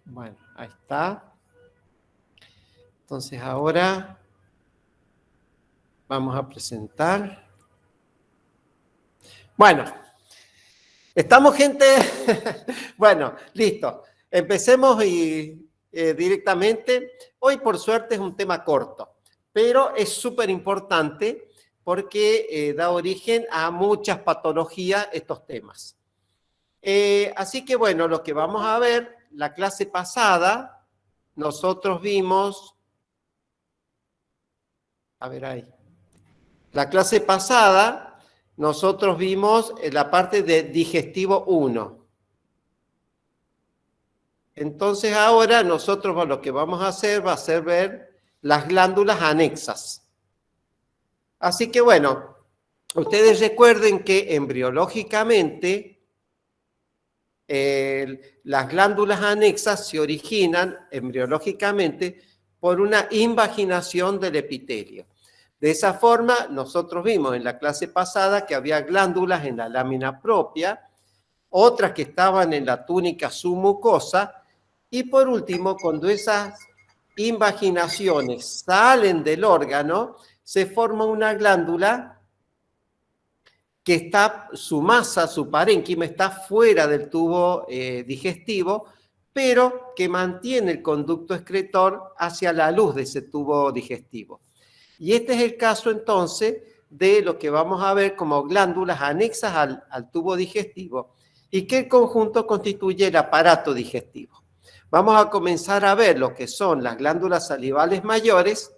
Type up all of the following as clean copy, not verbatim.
Bueno, ahí está. Entonces ahora vamos a presentar. Bueno, ¿estamos, gente? Bueno, listo. Empecemos directamente. Hoy, por suerte, es un tema corto, pero es súper importante porque da origen a muchas patologías estos temas. Así que, bueno, lo que vamos a ver, la clase pasada, nosotros vimos... A ver ahí. La clase pasada, nosotros vimos la parte de digestivo 1. Entonces ahora nosotros lo que vamos a hacer va a ser ver las glándulas anexas. Así que bueno, ustedes recuerden que embriológicamente las glándulas anexas se originan embriológicamente por una invaginación del epitelio. De esa forma, nosotros vimos en la clase pasada que había glándulas en la lámina propia, otras que estaban en la túnica submucosa, y por último, cuando esas invaginaciones salen del órgano, se forma una glándula que está, su masa, su parénquima está fuera del tubo digestivo, pero que mantiene el conducto excretor hacia la luz de ese tubo digestivo. Y este es el caso entonces de lo que vamos a ver como glándulas anexas al tubo digestivo y que el conjunto constituye el aparato digestivo. Vamos a comenzar a ver lo que son las glándulas salivales mayores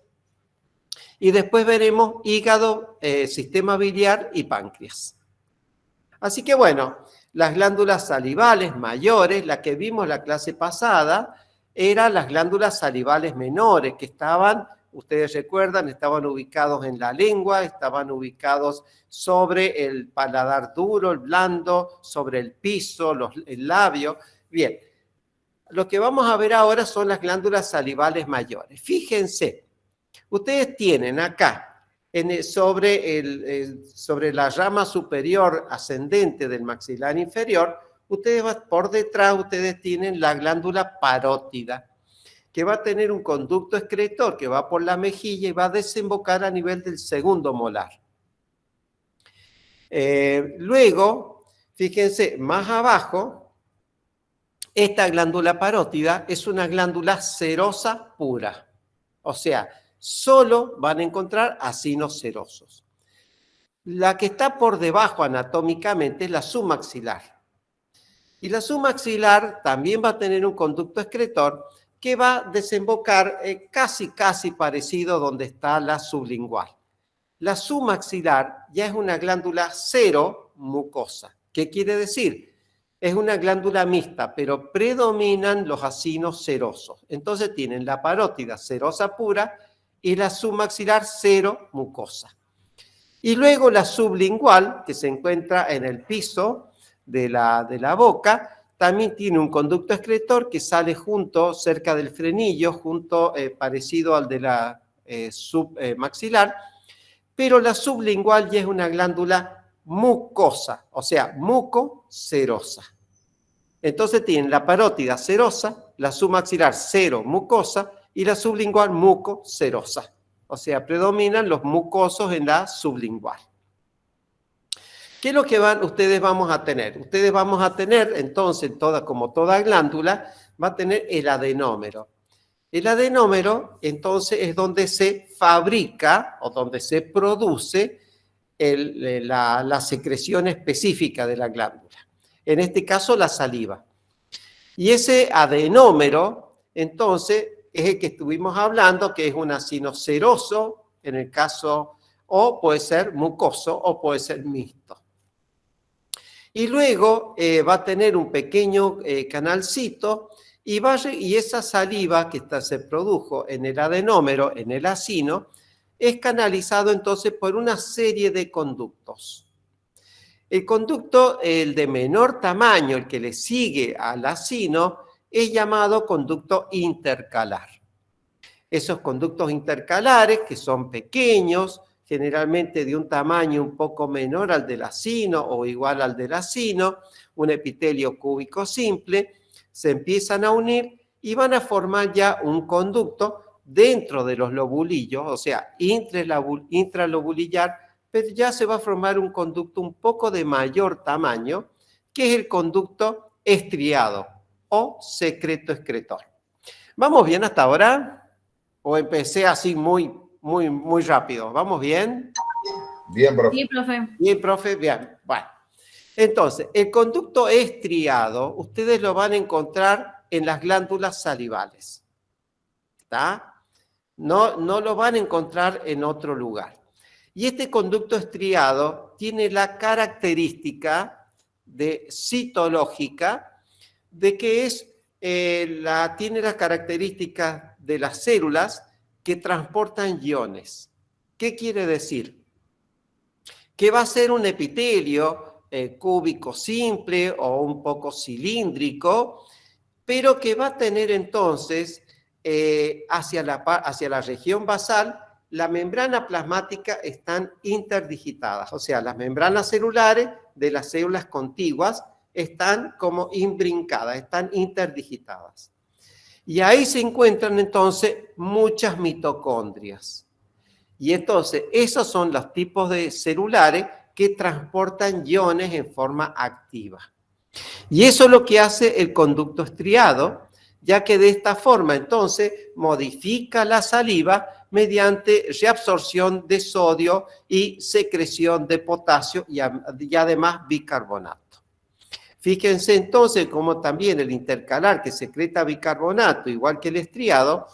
y después veremos hígado, sistema biliar y páncreas. Así que bueno, las glándulas salivales mayores, la que vimos la clase pasada, eran las glándulas salivales menores que estaban, ustedes recuerdan, estaban ubicados en la lengua, estaban ubicados sobre el paladar duro, el blando, sobre el piso, el labio. Bien, lo que vamos a ver ahora son las glándulas salivales mayores. Fíjense, ustedes tienen acá, sobre la rama superior ascendente del maxilar inferior, por detrás ustedes tienen la glándula parótida, que va a tener un conducto excretor que va por la mejilla y va a desembocar a nivel del segundo molar. Luego, fíjense, más abajo, esta glándula parótida es una glándula serosa pura. O sea, solo van a encontrar acinos serosos. La que está por debajo anatómicamente es la submaxilar. Y la submaxilar también va a tener un conducto excretor que va a desembocar casi parecido donde está la sublingual. La submaxilar ya es una glándula cero mucosa. ¿Qué quiere decir? Es una glándula mixta, pero predominan los acinos serosos. Entonces tienen la parótida serosa pura y la submaxilar cero mucosa. Y luego la sublingual, que se encuentra en el piso de la boca, también tiene un conducto excretor que sale cerca del frenillo, parecido al de la submaxilar, pero la sublingual ya es una glándula mucosa, o sea, mucocerosa. Entonces tienen la parótida serosa, la submaxilar cero mucosa y la sublingual mucocerosa. O sea, predominan los mucosos en la sublingual. ¿Qué es lo que ustedes vamos a tener? Ustedes vamos a tener, entonces, como toda glándula, va a tener el adenómero. El adenómero, entonces, es donde se fabrica o donde se produce la secreción específica de la glándula. En este caso, la saliva. Y ese adenómero, entonces, es el que estuvimos hablando, que es un acino seroso, en el caso, o puede ser mucoso o puede ser mixto. Y luego va a tener un pequeño canalcito y esa saliva que se produjo en el adenómero, en el acino, es canalizado entonces por una serie de conductos. El conducto, el de menor tamaño, el que le sigue al acino, es llamado conducto intercalar. Esos conductos intercalares, que son pequeños, generalmente de un tamaño un poco menor al del acino o igual al del acino, un epitelio cúbico simple, se empiezan a unir y van a formar ya un conducto dentro de los lobulillos, o sea, intralobulillar, pero ya se va a formar un conducto un poco de mayor tamaño, que es el conducto estriado o secreto excretor. ¿Vamos bien hasta ahora? ¿O empecé así muy rápido? ¿Vamos bien? Bien, profe. Sí, profe. Bien, profe, bien. Bueno. Entonces, el conducto estriado, ustedes lo van a encontrar en las glándulas salivales. ¿Está? No lo van a encontrar en otro lugar. Y este conducto estriado tiene la característica citológica de que tiene la característica de las células que transportan iones. ¿Qué quiere decir? Que va a ser un epitelio cúbico simple o un poco cilíndrico, pero que va a tener entonces hacia la región basal, la membrana plasmática están interdigitadas, o sea, las membranas celulares de las células contiguas están como imbrincadas, están interdigitadas. Y ahí se encuentran entonces muchas mitocondrias. Y entonces, esos son los tipos de celulares que transportan iones en forma activa. Y eso es lo que hace el conducto estriado, ya que de esta forma, entonces, modifica la saliva mediante reabsorción de sodio y secreción de potasio y además bicarbonato. Fíjense entonces cómo también el intercalar que secreta bicarbonato, igual que el estriado,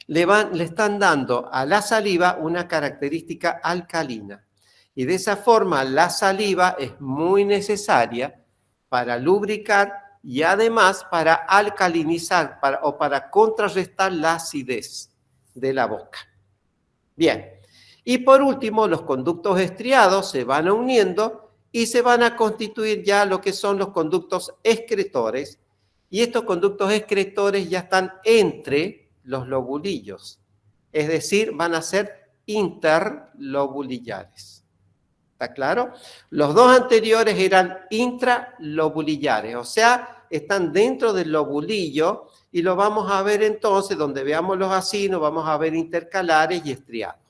le están dando a la saliva una característica alcalina. Y de esa forma la saliva es muy necesaria para lubricar y además para alcalinizar o para contrarrestar la acidez de la boca. Bien, y por último los conductos estriados se van uniendo y se van a constituir ya lo que son los conductos excretores, y estos conductos excretores ya están entre los lobulillos, es decir, van a ser interlobulillares. ¿Está claro? Los dos anteriores eran intralobulillares, o sea, están dentro del lobulillo, y lo vamos a ver entonces, donde veamos los acinos, vamos a ver intercalares y estriados.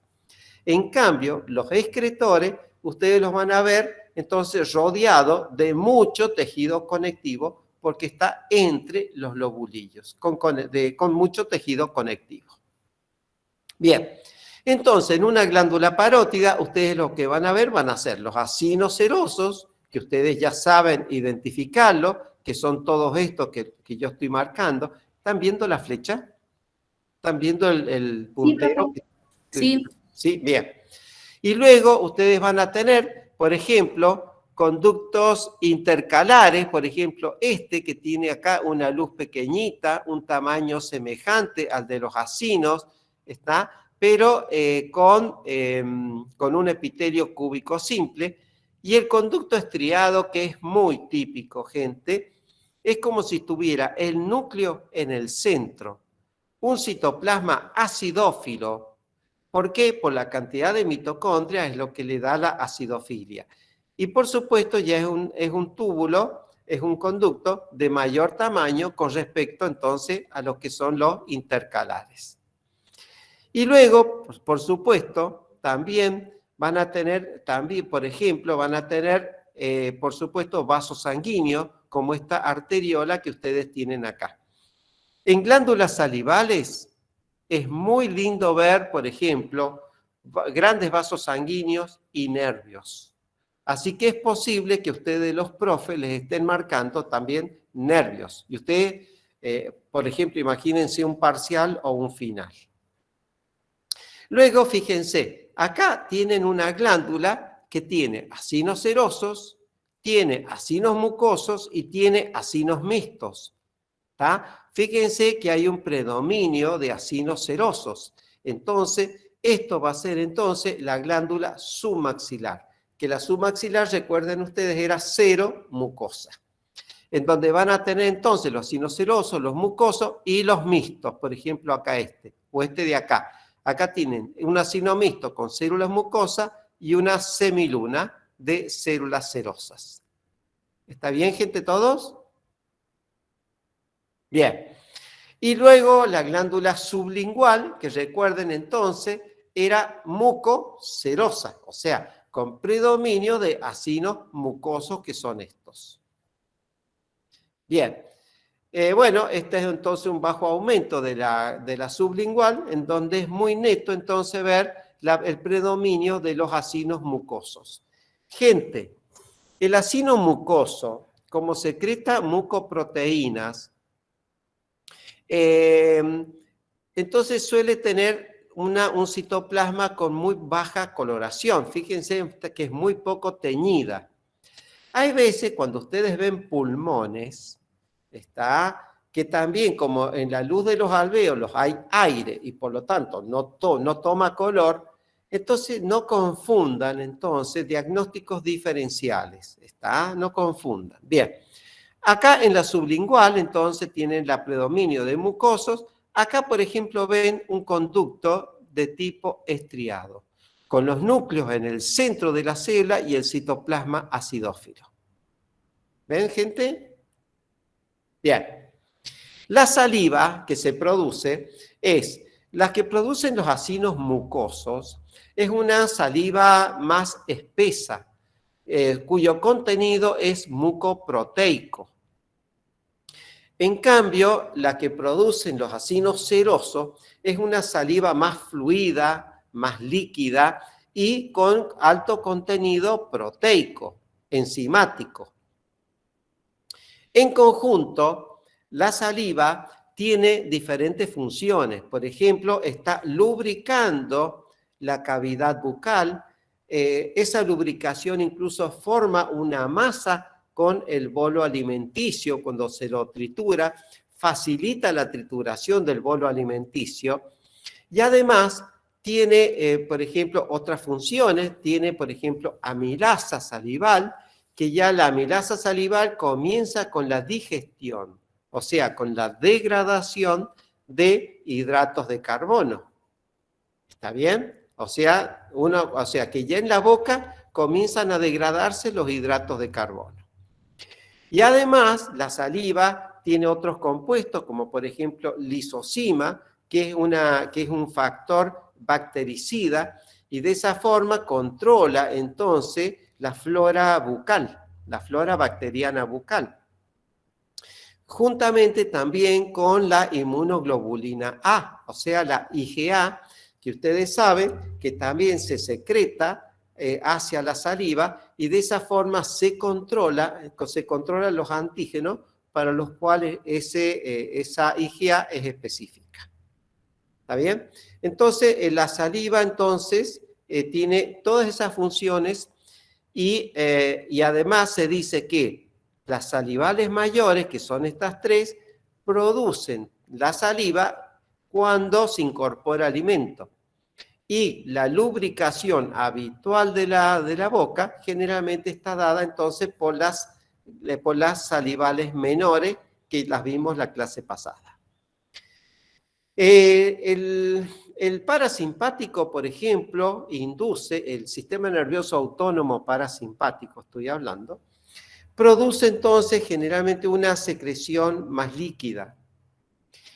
En cambio, los excretores, ustedes los van a ver entonces rodeados de mucho tejido conectivo, porque está entre los lobulillos, con mucho tejido conectivo. Bien, entonces en una glándula parótida, ustedes lo que van a ver van a ser los acinos serosos, que ustedes ya saben identificarlo, que son todos estos que yo estoy marcando. ¿Están viendo la flecha? ¿Están viendo el puntero? Sí. Sí, bien. Y luego ustedes van a tener, por ejemplo, conductos intercalares, por ejemplo, este que tiene acá una luz pequeñita, un tamaño semejante al de los acinos, ¿está? Pero con un epitelio cúbico simple. Y el conducto estriado, que es muy típico, gente, es como si tuviera el núcleo en el centro, un citoplasma acidófilo. ¿Por qué? Por la cantidad de mitocondrias es lo que le da la acidofilia. Y por supuesto ya es un túbulo, es un conducto de mayor tamaño con respecto entonces a lo que son los intercalares. Y luego, pues, por supuesto, también van a tener, por ejemplo, por supuesto, vasos sanguíneos, como esta arteriola que ustedes tienen acá. En glándulas salivales es muy lindo ver, por ejemplo, grandes vasos sanguíneos y nervios. Así que es posible que ustedes, los profes, les estén marcando también nervios. Y ustedes, por ejemplo, imagínense un parcial o un final. Luego, fíjense, acá tienen una glándula que tiene acinos serosos, tiene acinos mucosos y tiene acinos mixtos. ¿Tá? Fíjense que hay un predominio de acinos serosos. Entonces, esto va a ser entonces la glándula submaxilar, que la submaxilar, recuerden ustedes, era cero mucosa, en donde van a tener entonces los acinos serosos, los mucosos y los mixtos, por ejemplo acá o este de acá. Acá tienen un acino mixto con células mucosas y una semiluna de células serosas. ¿Está bien, gente, todos? Bien. Y luego la glándula sublingual, que recuerden entonces, era mucocerosa, o sea, con predominio de acinos mucosos que son estos. Bien, bueno, este es entonces un bajo aumento de la sublingual, en donde es muy neto entonces ver el predominio de los acinos mucosos. Gente, el acino mucoso, como secreta mucoproteínas, entonces suele tener un citoplasma con muy baja coloración. Fíjense que es muy poco teñida. Hay veces cuando ustedes ven pulmones, que también como en la luz de los alvéolos hay aire y por lo tanto no toma color, entonces no confundan entonces diagnósticos diferenciales. No confundan. Bien. Acá en la sublingual, entonces, tienen la predominio de mucosos. Acá, por ejemplo, ven un conducto de tipo estriado, con los núcleos en el centro de la célula y el citoplasma acidófilo. ¿Ven, gente? Bien. La saliva que se produce es la que producen los acinos mucosos, es una saliva más espesa, cuyo contenido es mucoproteico. En cambio, la que producen los acinos serosos es una saliva más fluida, más líquida y con alto contenido proteico, enzimático. En conjunto, la saliva tiene diferentes funciones. Por ejemplo, está lubricando la cavidad bucal. Esa lubricación incluso forma una masa con el bolo alimenticio cuando se lo tritura, facilita la trituración del bolo alimenticio y además tiene, por ejemplo, otras funciones. Tiene, por ejemplo, amilasa salival, que ya la amilasa salival comienza con la digestión, o sea, con la degradación de hidratos de carbono. ¿Está bien? O sea, que ya en la boca comienzan a degradarse los hidratos de carbono. Y además, la saliva tiene otros compuestos, como por ejemplo lisocima, que es un factor bactericida, y de esa forma controla entonces la flora bucal, la flora bacteriana bucal. Juntamente también con la inmunoglobulina A, o sea, la IgA, que ustedes saben que también se secreta hacia la saliva y de esa forma se controlan los antígenos para los cuales esa IgA es específica. ¿Está bien? Entonces, la saliva entonces tiene todas esas funciones y además se dice que las salivales mayores, que son estas tres, producen la saliva cuando se incorpora alimento. Y la lubricación habitual de la boca generalmente está dada entonces por las salivales menores, que las vimos la clase pasada. El parasimpático, por ejemplo, induce el sistema nervioso autónomo parasimpático, estoy hablando, produce entonces generalmente una secreción más líquida.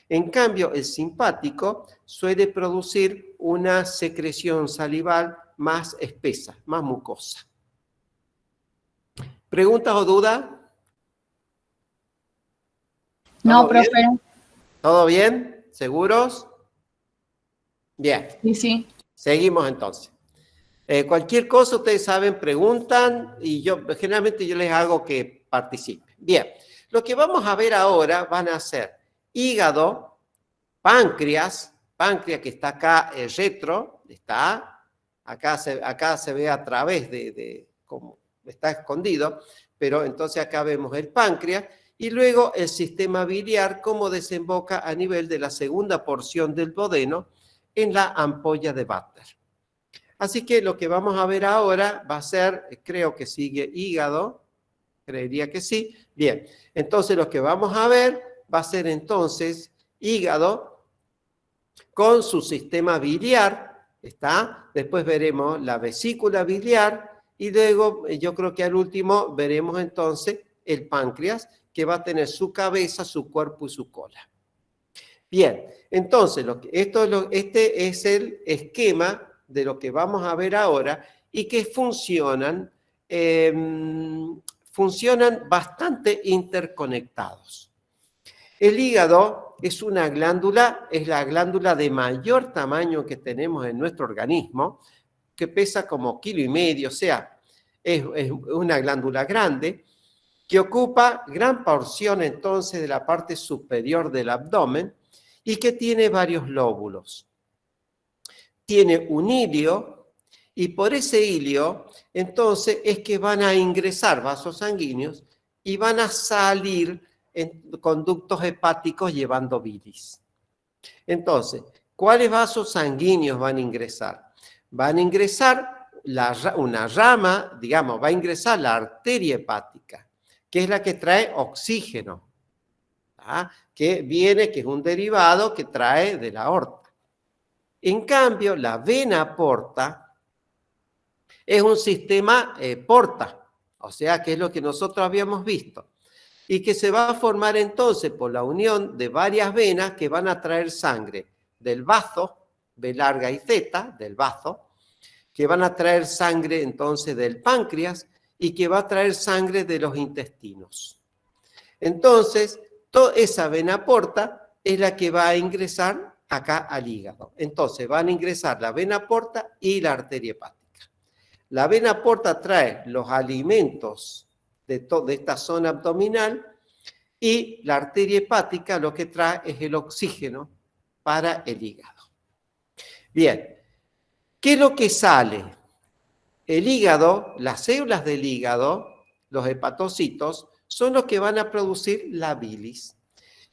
En cambio, el simpático suele producir una secreción salival más espesa, más mucosa. ¿Preguntas o dudas? No, profe. ¿Todo bien? ¿Seguros? Bien. Sí. Seguimos entonces. Cualquier cosa, ustedes saben, preguntan y generalmente yo les hago que participen. Bien, lo que vamos a ver ahora van a ser hígado, páncreas que está acá retro, acá se ve a través como está escondido, pero entonces acá vemos el páncreas y luego el sistema biliar cómo desemboca a nivel de la segunda porción del duodeno en la ampolla de Butler. Así que lo que vamos a ver ahora va a ser, creo que sigue hígado, creería que sí. Bien, entonces lo que vamos a ver va a ser entonces hígado con su sistema biliar, después veremos la vesícula biliar y luego yo creo que al último veremos entonces el páncreas, que va a tener su cabeza, su cuerpo y su cola. Bien, entonces, este es el esquema de lo que vamos a ver ahora y que funcionan bastante interconectados. El hígado es una glándula, es la glándula de mayor tamaño que tenemos en nuestro organismo, que pesa como 1,5 kilos, o sea, es una glándula grande, que ocupa gran porción entonces de la parte superior del abdomen y que tiene varios lóbulos. Tiene un hilio y por ese hilio entonces es que van a ingresar vasos sanguíneos y van a salir en conductos hepáticos llevando bilis. Entonces, ¿cuáles vasos sanguíneos van a ingresar? Van a ingresar una rama, digamos, va a ingresar la arteria hepática, que es la que trae oxígeno, ¿tá? Que es un derivado que trae de la aorta. En cambio, la vena porta es un sistema porta, o sea, que es lo que nosotros habíamos visto, y que se va a formar entonces por la unión de varias venas que van a traer sangre del bazo, B larga y Z, del bazo, que van a traer sangre entonces del páncreas y que va a traer sangre de los intestinos. Entonces, toda esa vena porta es la que va a ingresar acá al hígado. Entonces, van a ingresar la vena porta y la arteria hepática. La vena porta trae los alimentos de esta zona abdominal y la arteria hepática lo que trae es el oxígeno para el hígado. Bien, ¿qué es lo que sale? El hígado, las células del hígado, los hepatocitos, son los que van a producir la bilis.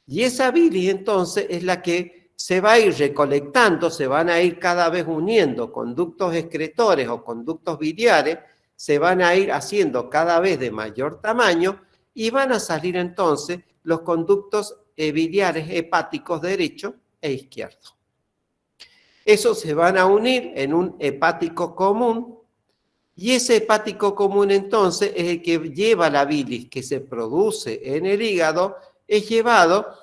Y esa bilis entonces es la que se va a ir recolectando, se van a ir cada vez uniendo conductos excretores o conductos biliares, se van a ir haciendo cada vez de mayor tamaño y van a salir entonces los conductos biliares hepáticos derecho e izquierdo. Esos se van a unir en un hepático común y ese hepático común entonces es el que lleva la bilis que se produce en el hígado, es llevado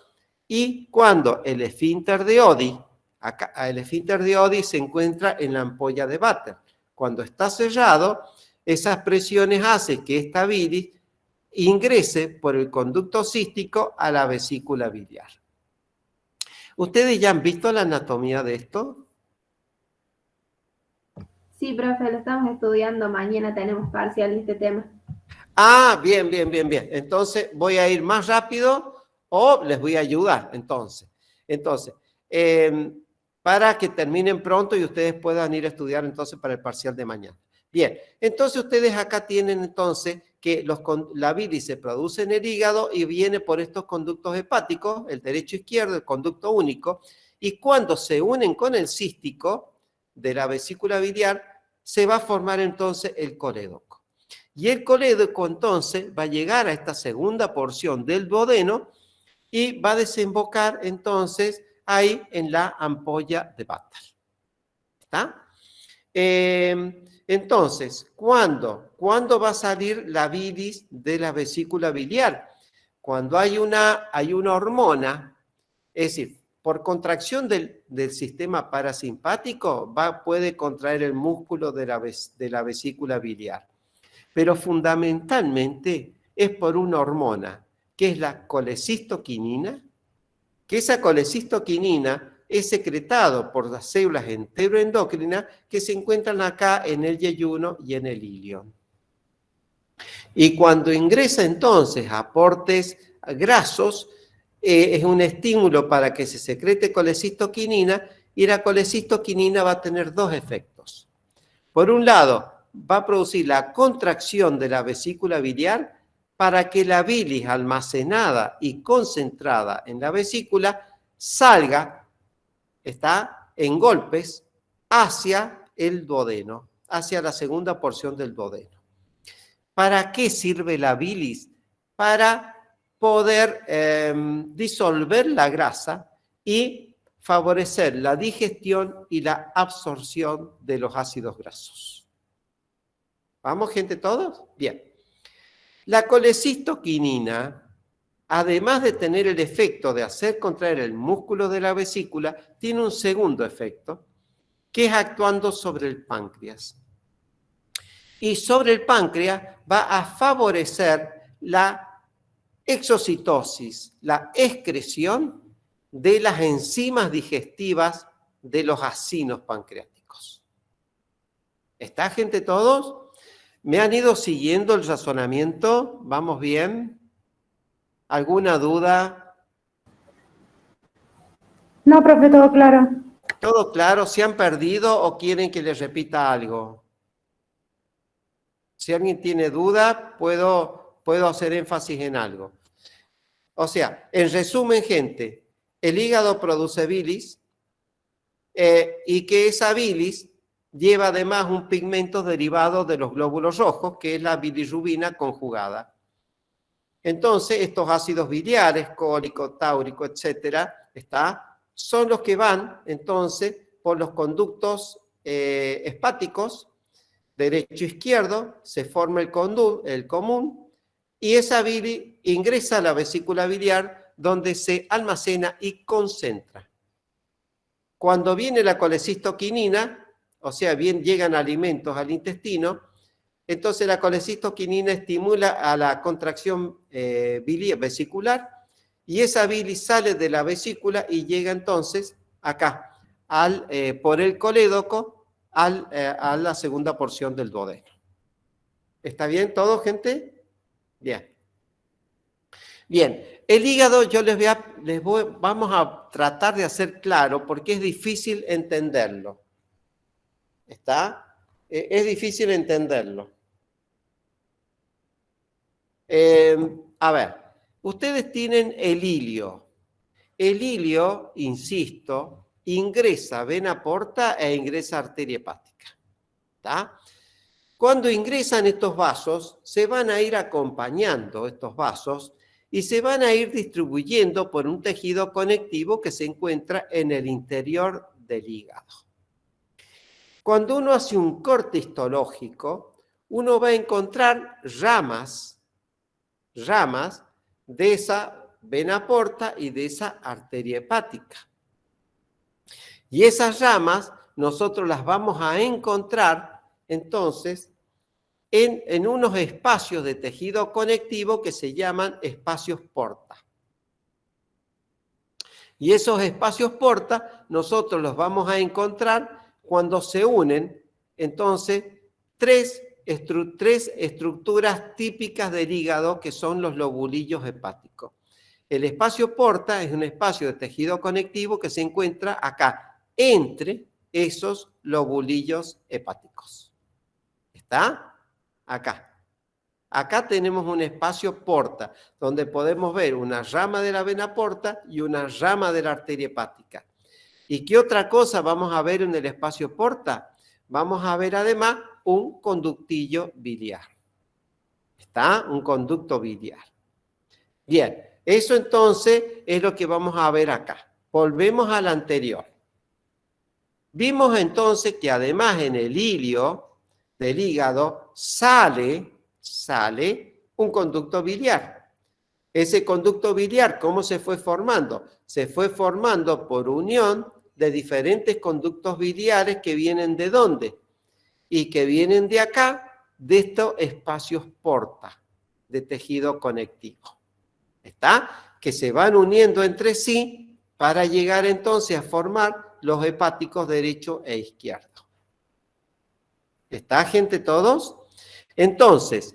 y cuando el esfínter de Oddi, acá, el esfínter de Oddi se encuentra en la ampolla de Vater. Cuando está cerrado, esas presiones hacen que esta bilis ingrese por el conducto cístico a la vesícula biliar. ¿Ustedes ya han visto la anatomía de esto? Sí, profe, lo estamos estudiando. Mañana tenemos parcial de este tema. Ah, bien. Entonces voy a ir más rápido o les voy a ayudar, entonces. Para que terminen pronto y ustedes puedan ir a estudiar entonces para el parcial de mañana. Bien, entonces ustedes acá tienen entonces que la bilis se produce en el hígado y viene por estos conductos hepáticos, el derecho e izquierdo, el conducto único, y cuando se unen con el cístico de la vesícula biliar, se va a formar entonces el colédoco. Y el colédoco entonces va a llegar a esta segunda porción del duodeno y va a desembocar entonces ahí en la ampolla de Vater. ¿Está? Entonces, ¿cuándo va a salir la bilis de la vesícula biliar? Cuando hay una hormona, es decir, por contracción del sistema parasimpático puede contraer el músculo de la vesícula biliar. Pero fundamentalmente es por una hormona, que es la colecistoquinina, que esa colecistoquinina es secretado por las células enteroendocrinas que se encuentran acá en el yeyuno y en el ilion. Y cuando ingresa entonces aportes grasos, es un estímulo para que se secrete colecistoquinina y la colecistoquinina va a tener dos efectos. Por un lado, va a producir la contracción de la vesícula biliar para que la bilis almacenada y concentrada en la vesícula salga, está en golpes, hacia el duodeno, hacia la segunda porción del duodeno. ¿Para qué sirve la bilis? Para poder disolver la grasa y favorecer la digestión y la absorción de los ácidos grasos. ¿Vamos, gente, todos? Bien. La colecistoquinina además de tener el efecto de hacer contraer el músculo de la vesícula, tiene un segundo efecto, que es actuando sobre el páncreas. Y sobre el páncreas va a favorecer la exocitosis, la excreción de las enzimas digestivas de los acinos pancreáticos. ¿Está, gente, todos? ¿Me han ido siguiendo el razonamiento? ¿Vamos bien? ¿Alguna duda? No, profe, todo claro. ¿Todo claro? ¿Se han perdido o quieren que les repita algo? Si alguien tiene duda, puedo hacer énfasis en algo. O sea, en resumen, gente, el hígado produce bilis y que esa bilis lleva además un pigmento derivado de los glóbulos rojos, que es la bilirrubina conjugada. Entonces, estos ácidos biliares, cólico, táurico, etcétera, son los que van, entonces, por los conductos hepáticos, derecho-izquierdo, se forma el común, y esa bilis ingresa a la vesícula biliar, donde se almacena y concentra. Cuando viene la colecistoquinina, o sea, bien llegan alimentos al intestino, entonces la colecistoquinina estimula a la contracción vesicular, y esa bilis sale de la vesícula y llega entonces acá, por el colédoco, a la segunda porción del duodeno. ¿Está bien todo, gente? Bien. Bien, el hígado vamos a tratar de hacer claro porque es difícil entenderlo. ¿Está? Es difícil entenderlo. A ver, ustedes tienen el ilio. El ilio, insisto, ingresa vena porta e ingresa arteria hepática. ¿Está? Cuando ingresan estos vasos, se van a ir acompañando estos vasos y se van a ir distribuyendo por un tejido conectivo que se encuentra en el interior del hígado. Cuando uno hace un corte histológico, uno va a encontrar ramas de esa vena porta y de esa arteria hepática. Y esas ramas nosotros las vamos a encontrar entonces en unos espacios de tejido conectivo que se llaman espacios porta. Y esos espacios porta nosotros los vamos a encontrar cuando se unen entonces tres estructuras típicas del hígado que son los lobulillos hepáticos. El espacio porta es un espacio de tejido conectivo que se encuentra acá, entre esos lobulillos hepáticos. ¿Está? Acá. Acá tenemos un espacio porta, donde podemos ver una rama de la vena porta y una rama de la arteria hepática. ¿Y qué otra cosa vamos a ver en el espacio porta? Vamos a ver además un conductillo biliar. ¿Está? Un conducto biliar. Bien, eso entonces es lo que vamos a ver acá. Volvemos al anterior. Vimos entonces que además en el ilio del hígado sale un conducto biliar. Ese conducto biliar, ¿cómo se fue formando? Se fue formando por unión de diferentes conductos biliares que vienen ¿de dónde? Y que vienen de acá, de estos espacios porta, de tejido conectivo. ¿Está? Que se van uniendo entre sí para llegar entonces a formar los hepáticos derecho e izquierdo. ¿Está, gente, todos? Entonces,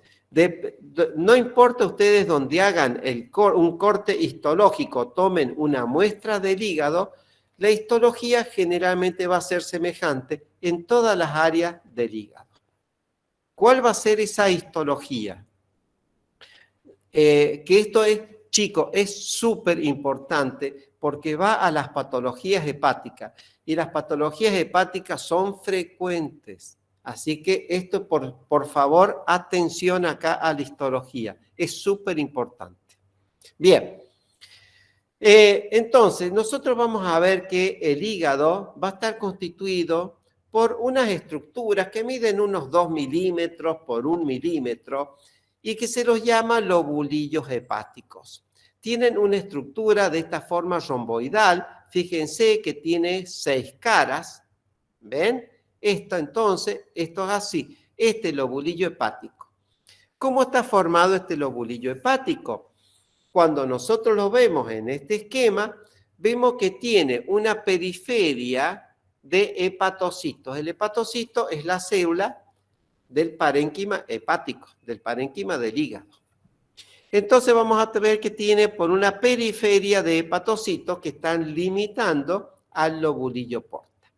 no importa ustedes donde hagan un corte histológico, tomen una muestra del hígado, la histología generalmente va a ser semejante en todas las áreas del hígado. ¿Cuál va a ser esa histología? Que esto es, chicos, es súper importante porque va a las patologías hepáticas y las patologías hepáticas son frecuentes. Así que esto, por favor, atención acá a la histología. Es súper importante. Bien. Entonces, nosotros vamos a ver que el hígado va a estar constituido por unas estructuras que miden unos 2 milímetros por 1 milímetro y que se los llama lobulillos hepáticos. tienen una estructura de esta forma romboidal. Fíjense que tiene 6 caras. ¿Ven? Esto entonces, esto es así. Este lobulillo hepático. ¿Cómo está formado este lobulillo hepático? Cuando nosotros lo vemos en este esquema, vemos que tiene una periferia de hepatocitos. El hepatocito es la célula del parénquima hepático, del parénquima del hígado. Entonces vamos a ver que tiene por una periferia de hepatocitos que están limitando al lobulillo porta.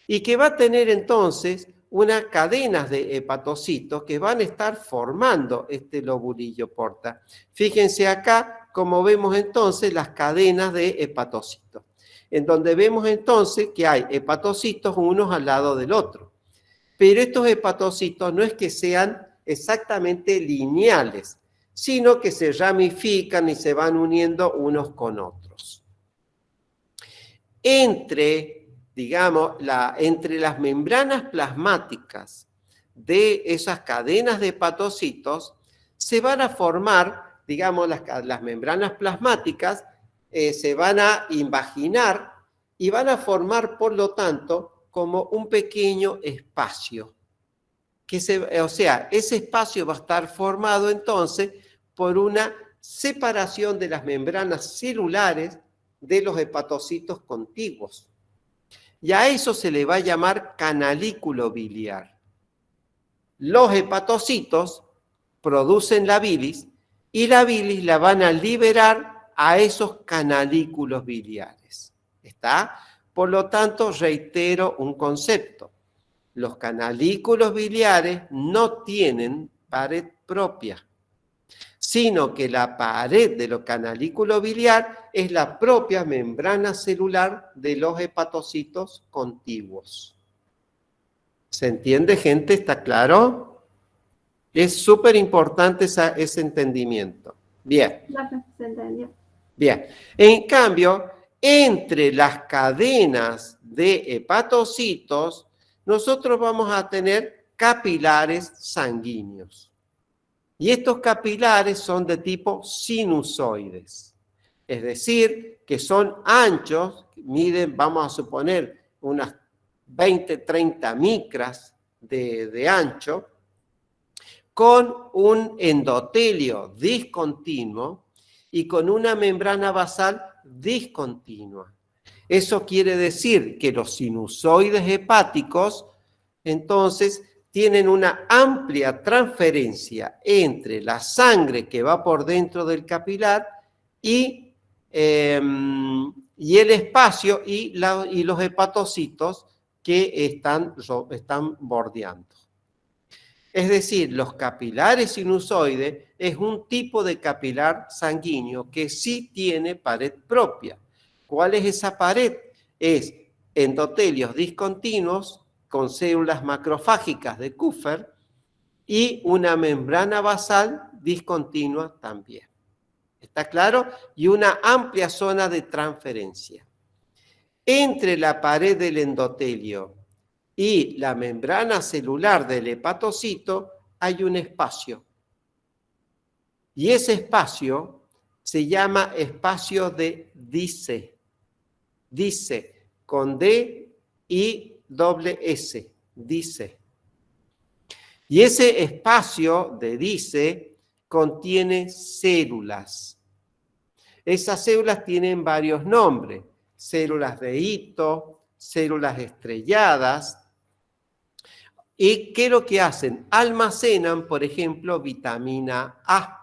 Y que va a tener entonces unas cadenas de hepatocitos que van a estar formando este lobulillo porta. Fíjense acá como vemos entonces las cadenas de hepatocitos, en donde vemos entonces que hay hepatocitos unos al lado del otro. Pero estos hepatocitos no es que sean exactamente lineales, sino que se ramifican y se van uniendo unos con otros. Entre las membranas plasmáticas de esas cadenas de hepatocitos, se van a formar, digamos, las membranas plasmáticas se van a invaginar y van a formar, por lo tanto, como un pequeño espacio. O sea, ese espacio va a estar formado entonces por una separación de las membranas celulares de los hepatocitos contiguos. Y a eso se le va a llamar canalículo biliar. Los hepatocitos producen la bilis y la bilis la van a liberar a esos canalículos biliares. ¿Está? Por lo tanto, reitero un concepto. Los canalículos biliares no tienen pared propia, sino que la pared de los canalículos biliar es la propia membrana celular de los hepatocitos contiguos. ¿Se entiende, gente? ¿Está claro? Es súper importante ese entendimiento. Bien. Se entendió. Bien. En cambio, entre las cadenas de hepatocitos, nosotros vamos a tener capilares sanguíneos. Y estos capilares son de tipo sinusoides. Es decir, que son anchos, miden, vamos a suponer, unas 20, 30 micras de ancho, con un endotelio discontinuo y con una membrana basal discontinua. Eso quiere decir que los sinusoides hepáticos, entonces, tienen una amplia transferencia entre la sangre que va por dentro del capilar y el espacio y los hepatocitos que están bordeando. Es decir, los capilares sinusoides es un tipo de capilar sanguíneo que sí tiene pared propia. ¿Cuál es esa pared? Es endotelios discontinuos con células macrofágicas de Kupffer y una membrana basal discontinua también. ¿Está claro? Y una amplia zona de transferencia. Entre la pared del endotelio y la membrana celular del hepatocito hay un espacio. Y ese espacio se llama espacio de Dice. Dice, con D y doble S, Dice. Y ese espacio de Dice contiene células. Esas células tienen varios nombres. Células de hito, células estrelladas. ¿Y qué es lo que hacen? Almacenan, por ejemplo, vitamina A.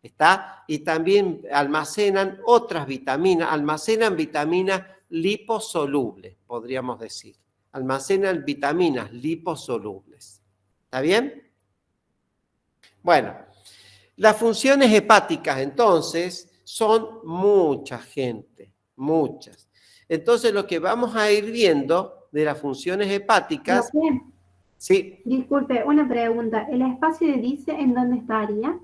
¿Está? Y también almacenan otras vitaminas, almacenan vitaminas liposolubles, podríamos decir. Almacenan vitaminas liposolubles. ¿Está bien? Bueno, las funciones hepáticas, entonces, son mucha gente, muchas. Entonces, lo que vamos a ir viendo de las funciones hepáticas... Sí. Disculpe, una pregunta. ¿El espacio de Dice en dónde estaría?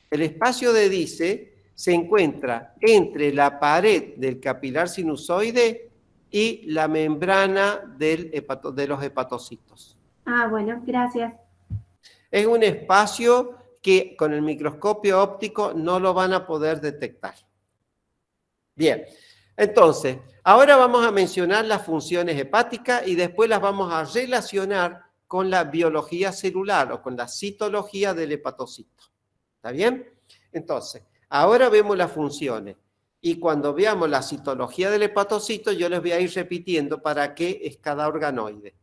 El espacio de Dice se encuentra entre la pared del capilar sinusoide y la membrana de los hepatocitos. Ah, bueno, gracias. Es un espacio que con el microscopio óptico no lo van a poder detectar. Bien, entonces, ahora vamos a mencionar las funciones hepáticas y después las vamos a relacionar con la biología celular o con la citología del hepatocito. ¿Está bien? Entonces, ahora vemos las funciones. Y cuando veamos la citología del hepatocito, yo les voy a ir repitiendo para qué es cada organoide.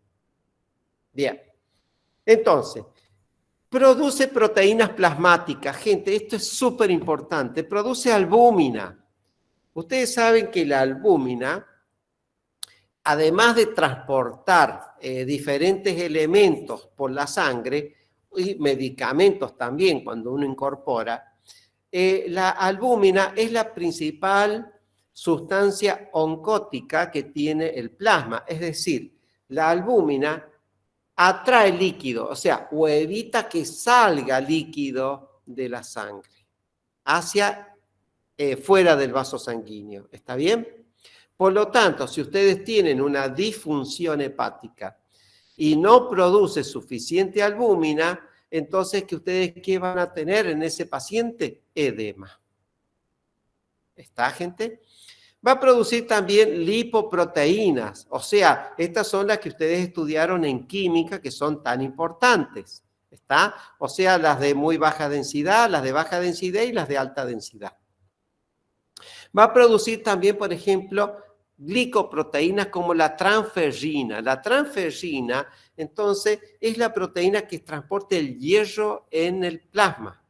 Bien. Entonces, produce proteínas plasmáticas. Gente, esto es súper importante. Produce albúmina. Ustedes saben que la albúmina, además de transportar diferentes elementos por la sangre y medicamentos también cuando uno incorpora, la albúmina es la principal sustancia oncótica que tiene el plasma. Es decir, la albúmina atrae líquido, o sea, o evita que salga líquido de la sangre hacia fuera del vaso sanguíneo. ¿Está bien? Por lo tanto, si ustedes tienen una disfunción hepática y no produce suficiente albúmina, entonces, ¿qué van a tener en ese paciente? Edema. ¿Está, gente? Va a producir también lipoproteínas, o sea, estas son las que ustedes estudiaron en química que son tan importantes, ¿está? O sea, las de muy baja densidad, las de baja densidad y las de alta densidad. Va a producir también, por ejemplo, glicoproteínas como la transferrina. La transferrina, entonces, es la proteína que transporta el hierro en el plasma.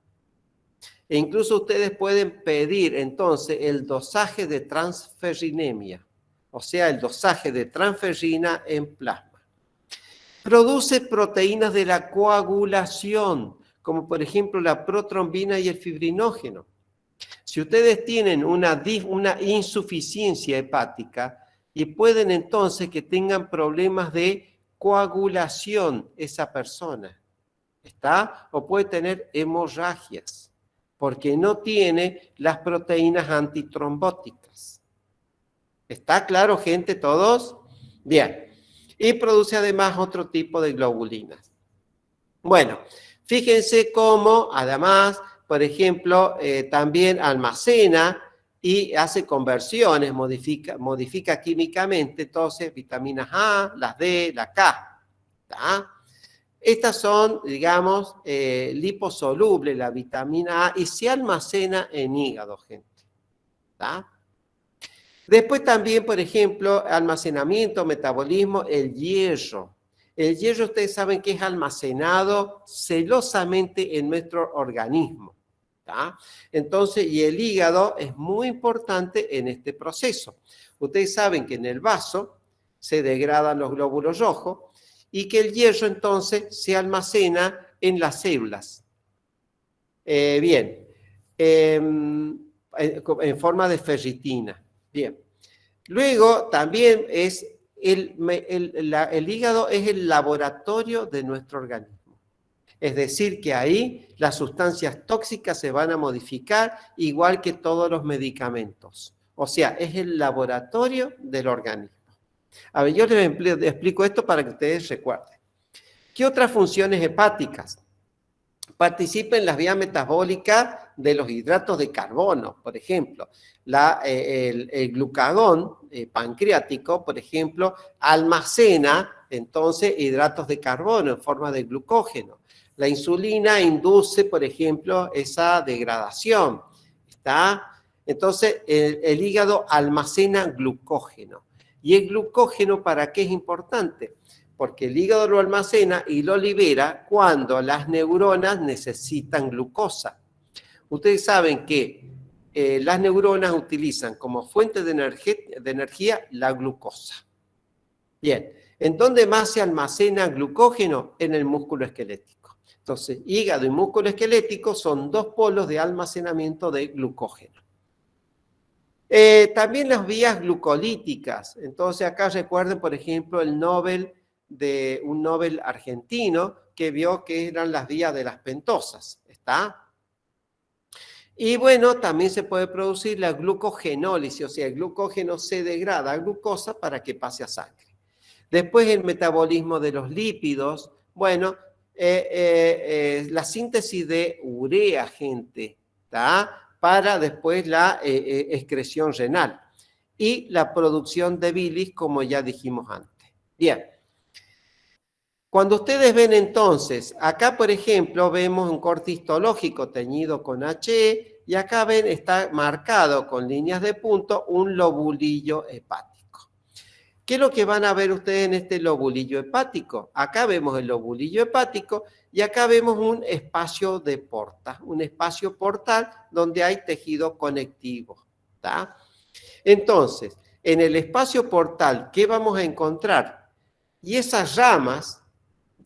E incluso ustedes pueden pedir, entonces, el dosaje de transferrinemia, o sea, el dosaje de transferrina en plasma. Produce proteínas de la coagulación, como por ejemplo la protrombina y el fibrinógeno. Si ustedes tienen una insuficiencia hepática y pueden entonces que tengan problemas de coagulación esa persona, ¿está? O puede tener hemorragias, porque no tiene las proteínas antitrombóticas. ¿Está claro, gente, todos? Bien. Y produce además otro tipo de globulinas. Bueno, fíjense cómo además, por ejemplo, también almacena y hace conversiones, modifica químicamente, entonces, vitaminas A, las D, la K. ¿Está? Estas son, digamos, liposolubles, la vitamina A, y se almacena en hígado, gente. ¿Está? Después también, por ejemplo, almacenamiento, metabolismo, el hierro. El hierro, ustedes saben que es almacenado celosamente en nuestro organismo. ¿Tá? Entonces, y el hígado es muy importante en este proceso. Ustedes saben que en el vaso se degradan los glóbulos rojos y que el hierro entonces se almacena en las células. En forma de ferritina. Bien. Luego también es el hígado es el laboratorio de nuestro organismo. Es decir, que ahí las sustancias tóxicas se van a modificar igual que todos los medicamentos. O sea, es el laboratorio del organismo. A ver, yo les explico esto para que ustedes recuerden. ¿Qué otras funciones hepáticas? Participa en las vías metabólicas de los hidratos de carbono, por ejemplo. El glucagón pancreático, por ejemplo, almacena entonces hidratos de carbono en forma de glucógeno. La insulina induce, por ejemplo, esa degradación. ¿Está? Entonces, el hígado almacena glucógeno. ¿Y el glucógeno para qué es importante? Porque el hígado lo almacena y lo libera cuando las neuronas necesitan glucosa. Ustedes saben que las neuronas utilizan como fuente de energía la glucosa. Bien, ¿en dónde más se almacena glucógeno? En el músculo esquelético. Entonces, hígado y músculo esquelético son dos polos de almacenamiento de glucógeno. También las vías glucolíticas. Entonces, acá recuerden, por ejemplo, un Nobel argentino que vio que eran las vías de las pentosas. ¿Está? Y bueno, también se puede producir la glucogenólisis, o sea, el glucógeno se degrada a glucosa para que pase a sangre. Después el metabolismo de los lípidos. Bueno, la síntesis de urea, gente, ¿tá? Para después la excreción renal y la producción de bilis, como ya dijimos antes. Bien. Cuando ustedes ven entonces, acá por ejemplo vemos un corte histológico teñido con HE y acá ven está marcado con líneas de punto un lobulillo hepático. ¿Qué es lo que van a ver ustedes en este lobulillo hepático? Acá vemos el lobulillo hepático y acá vemos un espacio de porta, un espacio portal donde hay tejido conectivo, ¿tá? Entonces, en el espacio portal, ¿qué vamos a encontrar? Y esas ramas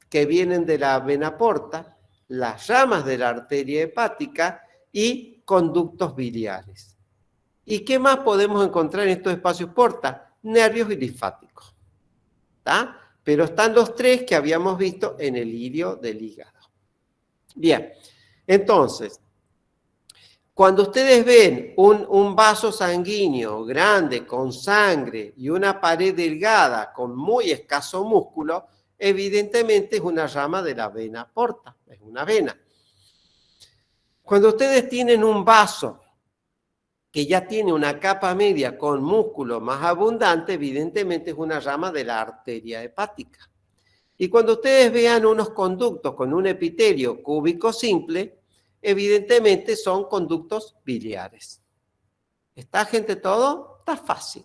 que vienen de la vena porta, las ramas de la arteria hepática y conductos biliares. ¿Y qué más podemos encontrar en estos espacios porta? Nervios y linfáticos. ¿Tá? Pero están los tres que habíamos visto en el ilirio del hígado. Bien, entonces, cuando ustedes ven un vaso sanguíneo grande con sangre y una pared delgada con muy escaso músculo, evidentemente es una rama de la vena porta, es una vena. Cuando ustedes tienen un vaso que ya tiene una capa media con músculo más abundante, evidentemente es una rama de la arteria hepática. Y cuando ustedes vean unos conductos con un epitelio cúbico simple, evidentemente son conductos biliares. ¿Está, gente, todo? Está fácil.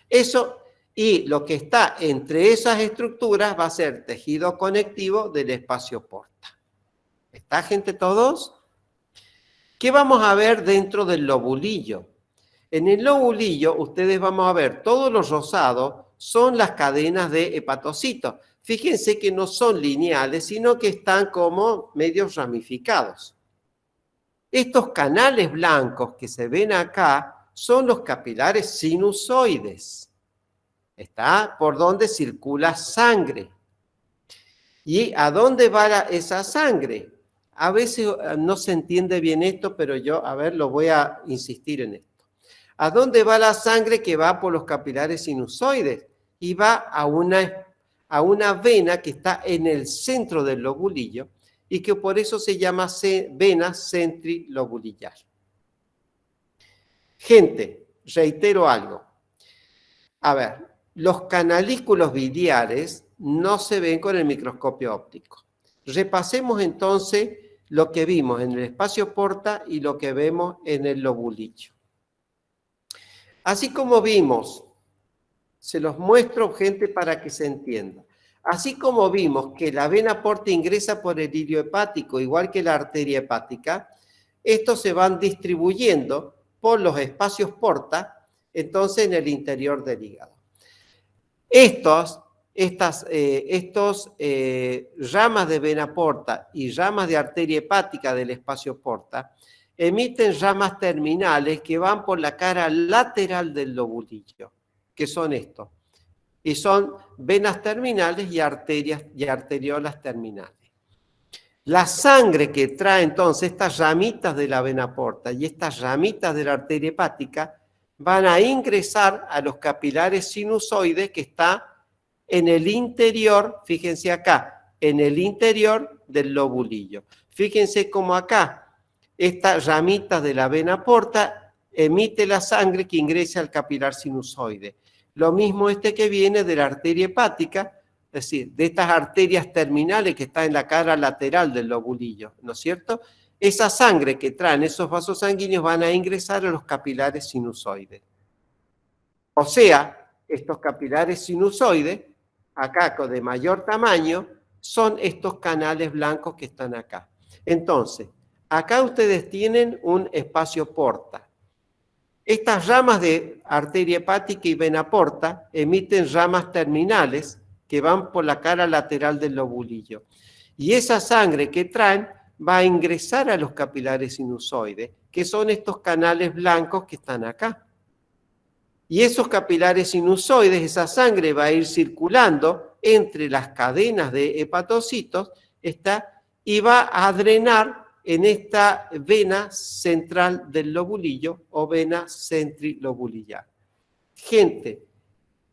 Eso, y lo que está entre esas estructuras va a ser tejido conectivo del espacio porta. ¿Está, gente, todos? ¿Qué vamos a ver dentro del lobulillo? En el lobulillo, ustedes vamos a ver, todos los rosados son las cadenas de hepatocitos. Fíjense que no son lineales, sino que están como medios ramificados. Estos canales blancos que se ven acá son los capilares sinusoides. Está por donde circula sangre. ¿Y a dónde va esa sangre? A veces no se entiende bien esto, pero yo, a ver, lo voy a insistir en esto. ¿A dónde va la sangre que va por los capilares sinusoides? Y va a una vena que está en el centro del lobulillo y que por eso se llama vena centrilobulillar. Gente, reitero algo. A ver, los canalículos biliares no se ven con el microscopio óptico. Repasemos entonces lo que vimos en el espacio porta y lo que vemos en el lobulillo. Así como vimos, se los muestro, gente, para que se entienda. Así como vimos que la vena porta ingresa por el ilirio hepático, igual que la arteria hepática, estos se van distribuyendo por los espacios porta, entonces en el interior del hígado. Estas ramas de vena porta y ramas de arteria hepática del espacio porta emiten ramas terminales que van por la cara lateral del lobulillo, que son estos. Y son venas terminales y arterias y arteriolas terminales. La sangre que trae entonces estas ramitas de la vena porta y estas ramitas de la arteria hepática van a ingresar a los capilares sinusoides que está en el interior, fíjense acá, en el interior del lobulillo. Fíjense cómo acá, estas ramitas de la vena porta emite la sangre que ingresa al capilar sinusoide. Lo mismo que viene de la arteria hepática, es decir, de estas arterias terminales que están en la cara lateral del lobulillo, ¿no es cierto? Esa sangre que traen esos vasos sanguíneos van a ingresar a los capilares sinusoides. O sea, estos capilares sinusoides, acá de mayor tamaño, son estos canales blancos que están acá. Entonces, acá ustedes tienen un espacio porta. Estas ramas de arteria hepática y vena porta emiten ramas terminales que van por la cara lateral del lobulillo. Y esa sangre que traen va a ingresar a los capilares sinusoides, que son estos canales blancos que están acá. Y esos capilares sinusoides, esa sangre va a ir circulando entre las cadenas de hepatocitos y va a drenar en esta vena central del lobulillo o vena centrilobulillar. Gente,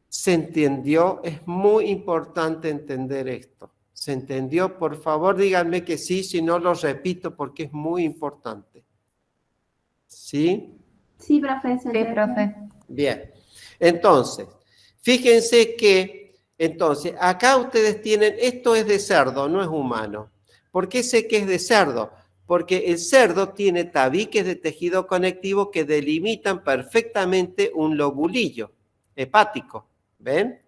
¿se entendió? Es muy importante entender esto. ¿Se entendió? Por favor, díganme que sí, si no lo repito porque es muy importante. ¿Sí? Sí, profe, se Sí, entendió. profe. Bien. Entonces, fíjense que, entonces, acá ustedes tienen, esto es de cerdo, no es humano. ¿Por qué sé que es de cerdo? Porque el cerdo tiene tabiques de tejido conectivo que delimitan perfectamente un lobulillo hepático. ¿Ven?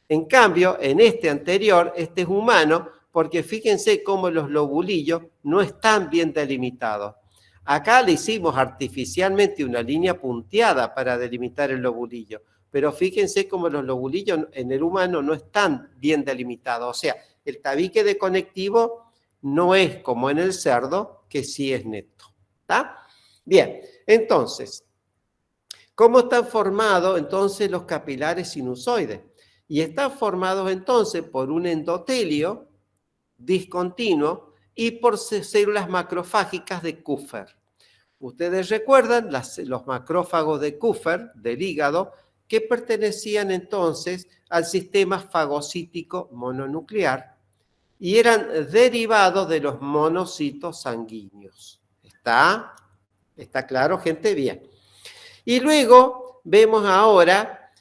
En cambio, en este anterior, este es humano, porque fíjense cómo los lobulillos no están bien delimitados. Acá le hicimos artificialmente una línea punteada para delimitar el lobulillo, pero fíjense cómo los lobulillos en el humano no están bien delimitados. O sea, el tabique de conectivo no es como en el cerdo, que sí es neto. ¿Está? Bien, entonces, ¿cómo están formados entonces los capilares sinusoides? Y están formados entonces por un endotelio discontinuo y por células macrofágicas de Kupffer. Ustedes recuerdan los macrófagos de Kupffer, del hígado, que pertenecían entonces al sistema fagocítico mononuclear y eran derivados de los monocitos sanguíneos. ¿Está claro, gente? Bien. Y luego vemos ahora,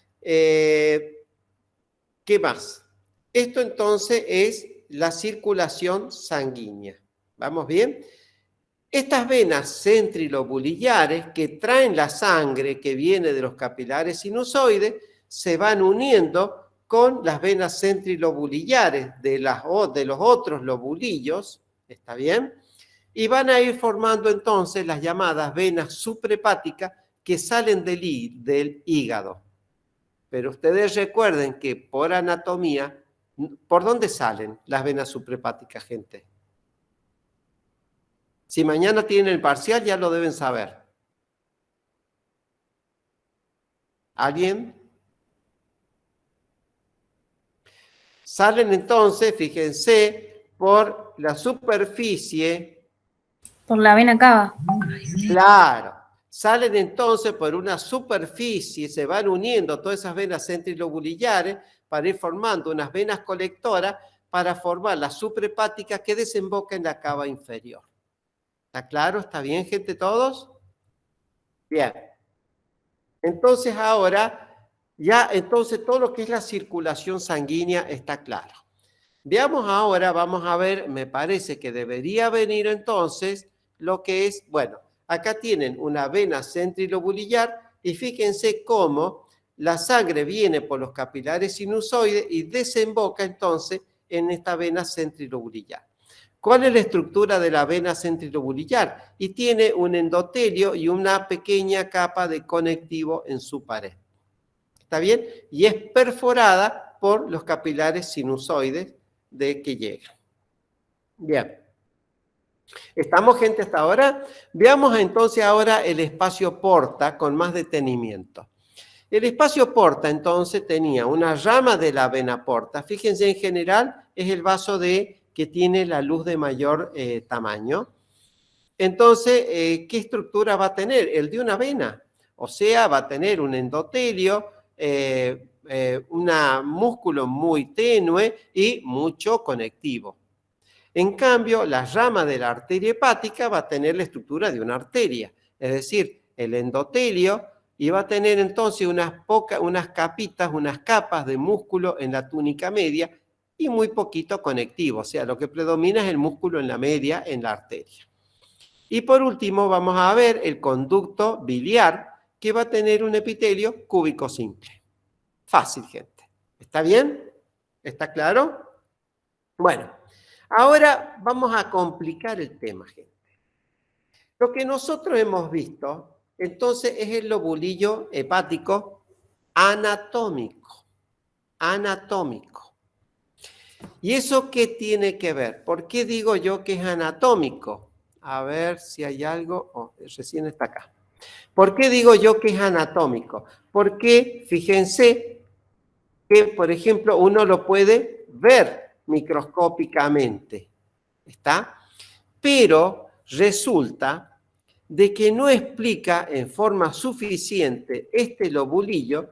¿qué más? Esto entonces es la circulación sanguínea. ¿Vamos bien? Estas venas centrilobulillares que traen la sangre que viene de los capilares sinusoides se van uniendo con las venas centrilobulillares de los otros lobulillos, ¿está bien? Y van a ir formando entonces las llamadas venas suprahepáticas que salen del hígado. Pero ustedes recuerden que por anatomía, ¿por dónde salen las venas suprahepáticas, gente? Si mañana tienen el parcial, ya lo deben saber. ¿Alguien? Salen entonces, fíjense, por la superficie. Por la vena cava. Claro. Salen entonces por una superficie, se van uniendo todas esas venas centrilobulillares para ir formando unas venas colectoras para formar la suprahepática que desemboca en la cava inferior. ¿Está claro? ¿Está bien, gente, todos? Bien. Entonces ahora, ya entonces todo lo que es la circulación sanguínea está claro. Veamos ahora, vamos a ver, me parece que debería venir entonces lo que es, bueno, acá tienen una vena centrilobulillar y fíjense cómo la sangre viene por los capilares sinusoides y desemboca entonces en esta vena centrilobulillar. ¿Cuál es la estructura de la vena centrilobulillar? Y tiene un endotelio y una pequeña capa de conectivo en su pared. ¿Está bien? Y es perforada por los capilares sinusoides de que llegan. Bien. ¿Estamos, gente, hasta ahora? Veamos entonces ahora el espacio porta con más detenimiento. El espacio porta entonces tenía una rama de la vena porta. Fíjense, en general es el vaso que tiene la luz de mayor tamaño. Entonces, ¿qué estructura va a tener? El de una vena. O sea, va a tener un endotelio, un músculo muy tenue y mucho conectivo. En cambio, la rama de la arteria hepática va a tener la estructura de una arteria, es decir, el endotelio, y va a tener entonces unas capitas, unas capas de músculo en la túnica media y muy poquito conectivo, o sea, lo que predomina es el músculo en la media, en la arteria. Y por último vamos a ver el conducto biliar, que va a tener un epitelio cúbico simple. Fácil, gente. ¿Está bien? ¿Está claro? Bueno. Ahora vamos a complicar el tema, gente. Lo que nosotros hemos visto, entonces, es el lobulillo hepático anatómico. Anatómico. ¿Y eso qué tiene que ver? ¿Por qué digo yo que es anatómico? A ver si hay algo. Oh, recién está acá. ¿Por qué digo yo que es anatómico? Porque, fíjense, que, por ejemplo, uno lo puede ver microscópicamente, ¿está? Pero resulta de que no explica en forma suficiente este lobulillo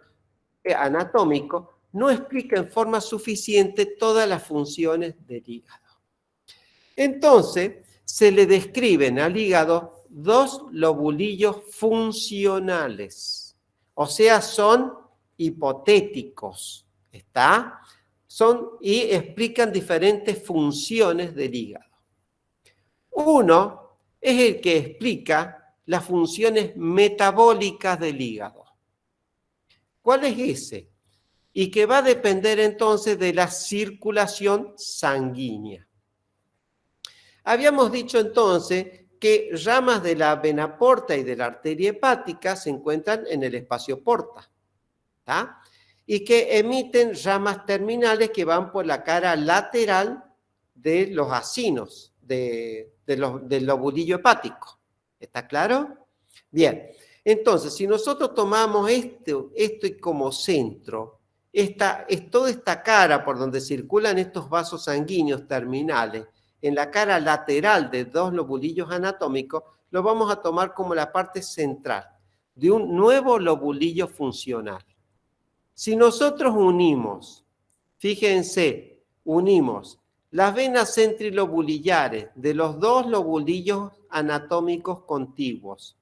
anatómico no explica en forma suficiente todas las funciones del hígado. Entonces, se le describen al hígado dos lobulillos funcionales, o sea, son hipotéticos, ¿está? Y explican diferentes funciones del hígado. Uno es el que explica las funciones metabólicas del hígado. ¿Cuál es ese? Y que va a depender entonces de la circulación sanguínea. Habíamos dicho entonces que ramas de la vena porta y de la arteria hepática se encuentran en el espacio porta, ¿tá? Y que emiten ramas terminales que van por la cara lateral de los acinos, del lobulillo hepático. ¿Está claro? Bien, entonces, si nosotros tomamos esto como centro, toda esta cara por donde circulan estos vasos sanguíneos terminales, en la cara lateral de dos lobulillos anatómicos, lo vamos a tomar como la parte central de un nuevo lobulillo funcional. Si nosotros unimos, fíjense, unimos las venas centrilobulillares de los dos lobulillos anatómicos contiguos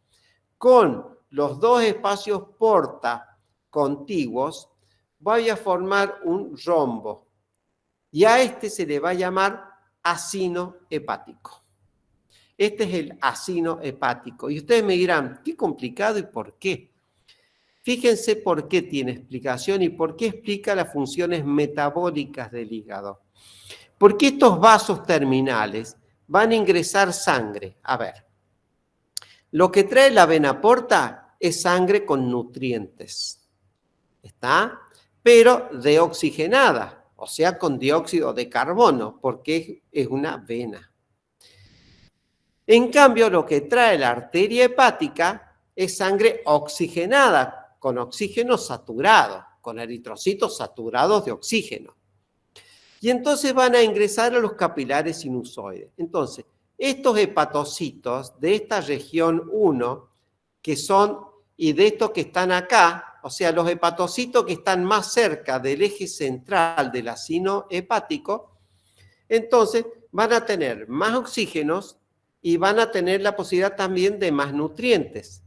con los dos espacios porta contiguos, voy a formar un rombo. Y a este se le va a llamar acino hepático. Este es el acino hepático. Y ustedes me dirán, qué complicado y por qué. Fíjense por qué tiene explicación y por qué explica las funciones metabólicas del hígado. Porque estos vasos terminales van a ingresar sangre. A ver, lo que trae la vena porta es sangre con nutrientes. ¿Está? Pero deoxigenada, o sea, con dióxido de carbono, porque es una vena. En cambio, lo que trae la arteria hepática es sangre oxigenada, con oxígeno saturado, con eritrocitos saturados de oxígeno. Y entonces van a ingresar a los capilares sinusoides. Entonces, estos hepatocitos de esta región 1, que son, y de estos que están acá, o sea, los hepatocitos que están más cerca del eje central del acino hepático, entonces van a tener más oxígenos y van a tener la posibilidad también de más nutrientes.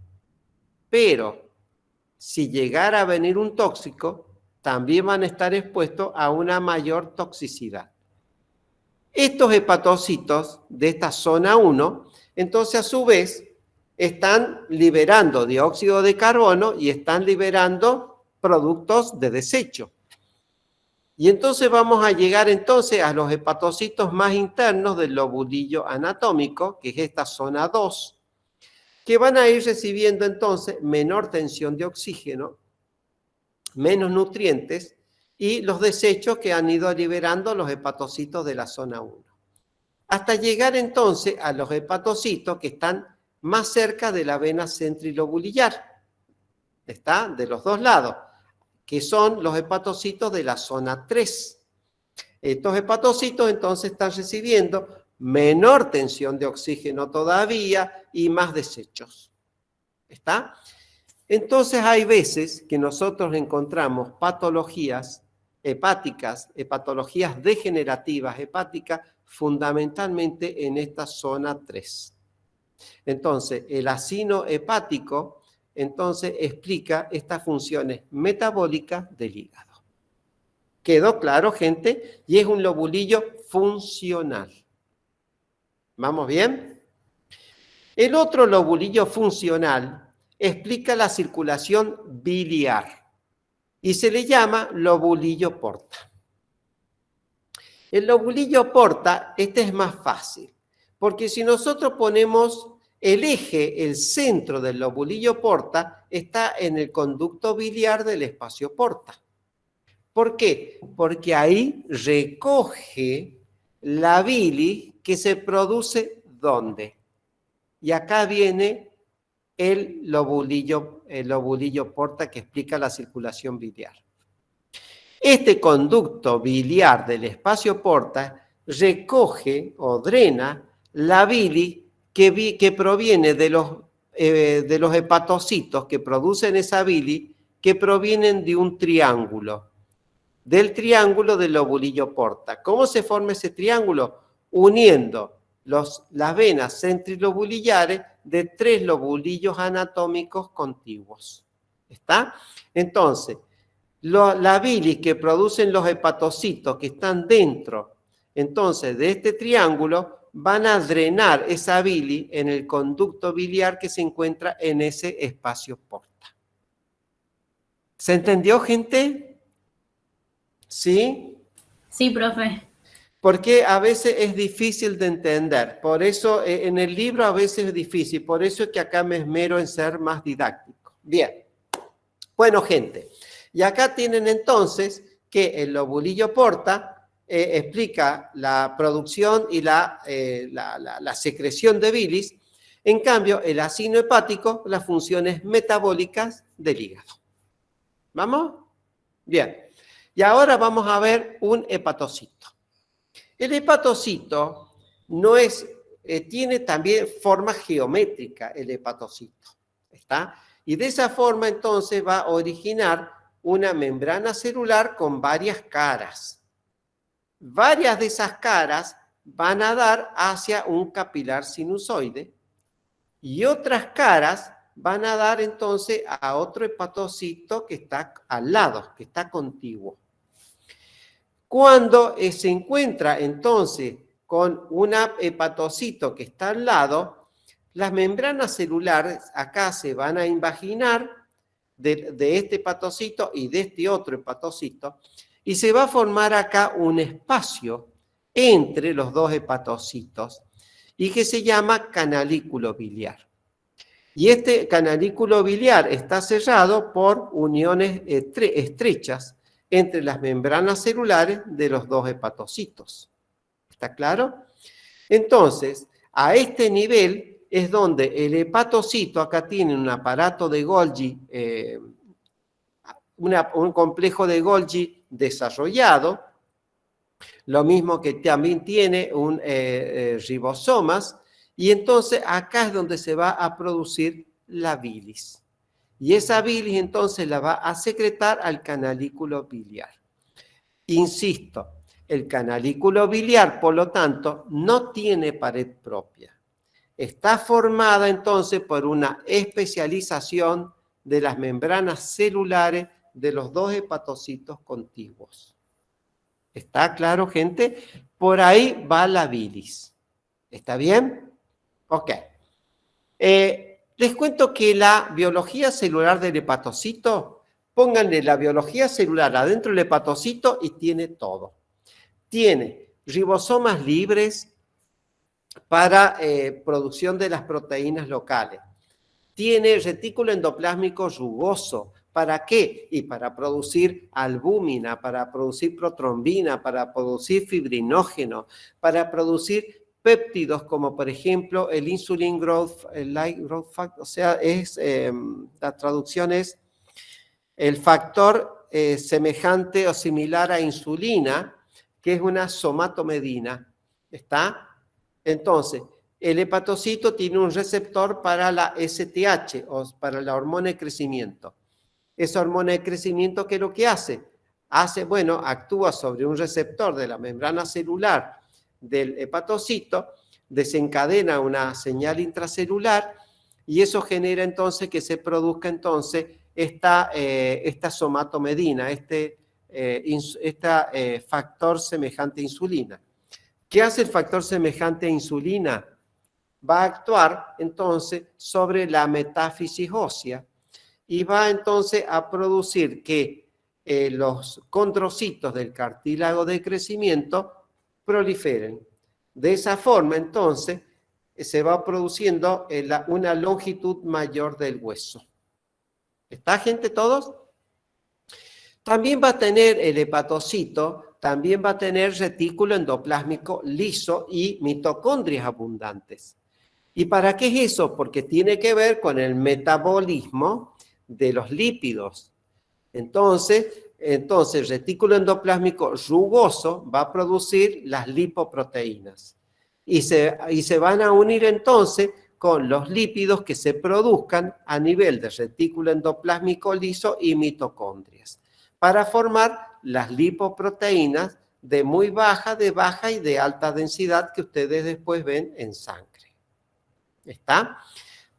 Pero si llegara a venir un tóxico, también van a estar expuestos a una mayor toxicidad. Estos hepatocitos de esta zona 1, entonces a su vez, están liberando dióxido de carbono y están liberando productos de desecho. Y entonces vamos a llegar entonces a los hepatocitos más internos del lobulillo anatómico, que es esta zona 2, que van a ir recibiendo entonces menor tensión de oxígeno, menos nutrientes y los desechos que han ido liberando los hepatocitos de la zona 1. Hasta llegar entonces a los hepatocitos que están más cerca de la vena centrilobulillar, ¿está? De los dos lados, que son los hepatocitos de la zona 3. Estos hepatocitos entonces están recibiendo menor tensión de oxígeno todavía y más desechos, ¿está? Entonces hay veces que nosotros encontramos patologías hepáticas, patologías degenerativas hepáticas, fundamentalmente en esta zona 3. Entonces, el acino hepático, entonces, explica estas funciones metabólicas del hígado. ¿Quedó claro, gente? Y es un lobulillo funcional. ¿Vamos bien? El otro lobulillo funcional explica la circulación biliar y se le llama lobulillo porta. El lobulillo porta, este es más fácil, porque si nosotros ponemos el eje, el centro del lobulillo porta, está en el conducto biliar del espacio porta. ¿Por qué? Porque ahí recoge la bilis que se produce ¿dónde? Y acá viene el lobulillo porta que explica la circulación biliar. Este conducto biliar del espacio porta recoge o drena la bilis que proviene de los hepatocitos que producen esa bilis, que provienen de un triángulo. del triángulo del lobulillo porta. ¿Cómo se forma ese triángulo? Uniendo las venas centrilobulillares de 3 lobulillos anatómicos contiguos. ¿Está? Entonces, la bilis que producen los hepatocitos que están dentro, entonces, de este triángulo, van a drenar esa bilis en el conducto biliar que se encuentra en ese espacio porta. ¿Se entendió, gente? ¿Sí? Sí, profe. Porque a veces es difícil de entender. Por eso, en el libro a veces es difícil. Por eso es que acá me esmero en ser más didáctico. Bien. Bueno, gente. Y acá tienen entonces que el lobulillo porta explica la producción y la secreción de bilis. En cambio, el ácido hepático, las funciones metabólicas del hígado. ¿Vamos? Bien. Y ahora vamos a ver un hepatocito. El hepatocito no es, tiene también forma geométrica el hepatocito. ¿Está? Y de esa forma entonces va a originar una membrana celular con varias caras. Varias de esas caras van a dar hacia un capilar sinusoide y otras caras van a dar entonces a otro hepatocito que está al lado, que está contiguo. Cuando se encuentra entonces con un hepatocito que está al lado, las membranas celulares acá se van a invaginar de este hepatocito y de este otro hepatocito, y se va a formar acá un espacio entre los dos hepatocitos y que se llama canalículo biliar. Y este canalículo biliar está cerrado por uniones estrechas entre las membranas celulares de los dos hepatocitos. ¿Está claro? Entonces, a este nivel es donde el hepatocito acá tiene un aparato de Golgi, un complejo de Golgi desarrollado, lo mismo que también tiene un ribosomas, y entonces acá es donde se va a producir la bilis. Y esa bilis entonces la va a secretar al canalículo biliar. Insisto, el canalículo biliar, por lo tanto, no tiene pared propia. Está formada entonces por una especialización de las membranas celulares de los dos hepatocitos contiguos. ¿Está claro, gente? Por ahí va la bilis. ¿Está bien? Ok. Les cuento que la biología celular del hepatocito, pónganle la biología celular adentro del hepatocito y tiene todo. Tiene ribosomas libres para producción de las proteínas locales. Tiene retículo endoplásmico rugoso. ¿Para qué? Y para producir albúmina, para producir protrombina, para producir fibrinógeno, para producir péptidos como por ejemplo el insulin growth factor, o sea, la traducción es el factor semejante o similar a insulina, que es una somatomedina. ¿Está? Entonces, el hepatocito tiene un receptor para la STH, o para la hormona de crecimiento. Esa hormona de crecimiento, ¿qué es lo que hace? Bueno, actúa sobre un receptor de la membrana celular del hepatocito, desencadena una señal intracelular y eso genera entonces que se produzca entonces esta somatomedina, factor semejante a insulina. ¿Qué hace el factor semejante a insulina? Va a actuar entonces sobre la metáfisis ósea y va entonces a producir que los condrocitos del cartílago de crecimiento proliferen. De esa forma, entonces, se va produciendo una longitud mayor del hueso. ¿Está, gente, todos? También va a tener el hepatocito, también va a tener retículo endoplásmico liso y mitocondrias abundantes. ¿Y para qué es eso? Porque tiene que ver con el metabolismo de los lípidos. Entonces, el retículo endoplásmico rugoso va a producir las lipoproteínas y se van a unir entonces con los lípidos que se produzcan a nivel de retículo endoplásmico liso y mitocondrias. para formar las lipoproteínas de muy baja, de baja y de alta densidad que ustedes después ven en sangre. ¿Está?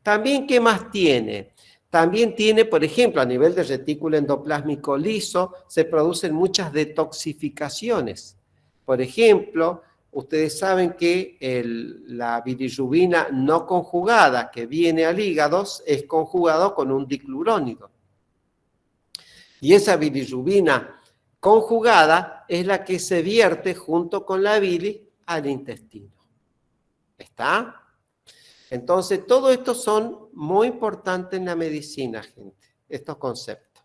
También, ¿qué más tiene? También tiene, por ejemplo, a nivel de retículo endoplásmico liso, se producen muchas detoxificaciones. Por ejemplo, ustedes saben que la bilirrubina no conjugada que viene al hígado es conjugado con un diclurónido. Y esa bilirrubina conjugada es la que se vierte junto con la bilis al intestino. ¿Está? Entonces, todo esto son muy importantes en la medicina, gente, estos conceptos.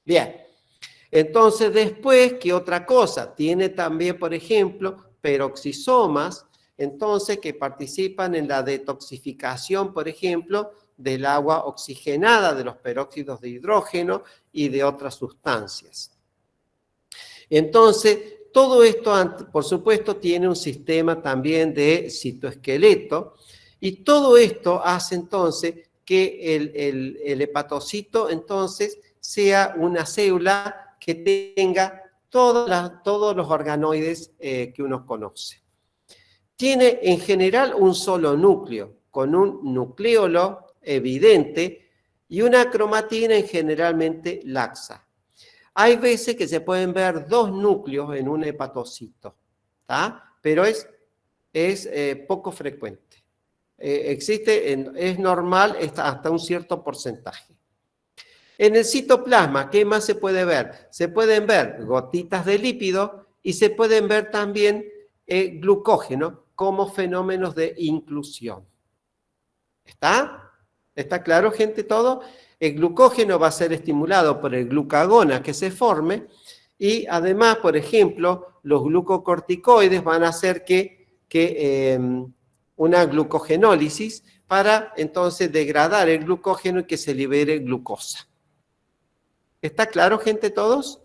Bien, entonces después, ¿qué otra cosa? Tiene también, por ejemplo, peroxisomas, entonces, que participan en la detoxificación, por ejemplo, del agua oxigenada, de los peróxidos de hidrógeno y de otras sustancias. Entonces, todo esto, por supuesto, tiene un sistema también de citoesqueleto, y todo esto hace entonces que el hepatocito entonces sea una célula que tenga todos los organoides que uno conoce. Tiene en general un solo núcleo, con un nucleolo evidente y una cromatina generalmente laxa. Hay veces que se pueden ver dos núcleos en un hepatocito, ¿tá? Pero es poco frecuente. Es normal hasta un cierto porcentaje. En el citoplasma, ¿qué más se puede ver? Se pueden ver gotitas de lípido y se pueden ver también glucógeno como fenómenos de inclusión. ¿Está? ¿Está claro, gente, todo? El glucógeno va a ser estimulado por el glucagona que se forme y además, por ejemplo, los glucocorticoides van a hacer una glucogenólisis para entonces degradar el glucógeno y que se libere glucosa. ¿Está claro, gente, todos?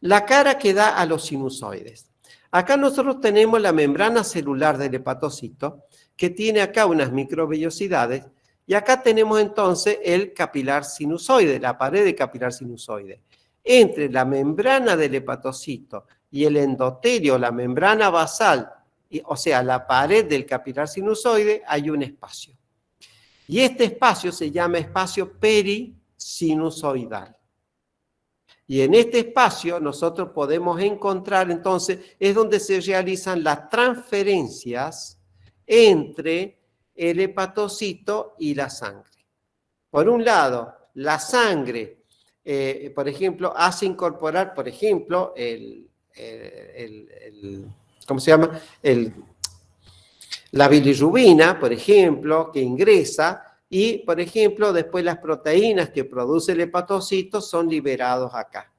La cara que da a los sinusoides. Acá nosotros tenemos la membrana celular del hepatocito, que tiene acá unas microvellosidades, y acá tenemos entonces el capilar sinusoide, la pared de capilar sinusoide. Entre la membrana del hepatocito y el endotelio, la membrana basal, o sea, la pared del capilar sinusoide, hay un espacio. Y este espacio se llama espacio perisinusoidal. Y en este espacio nosotros podemos encontrar, entonces, es donde se realizan las transferencias entre el hepatocito y la sangre. Por un lado, la sangre, por ejemplo, hace incorporar, por ejemplo, ¿cómo se llama? La bilirrubina, por ejemplo, que ingresa y, por ejemplo, después las proteínas que produce el hepatocito son liberados acá.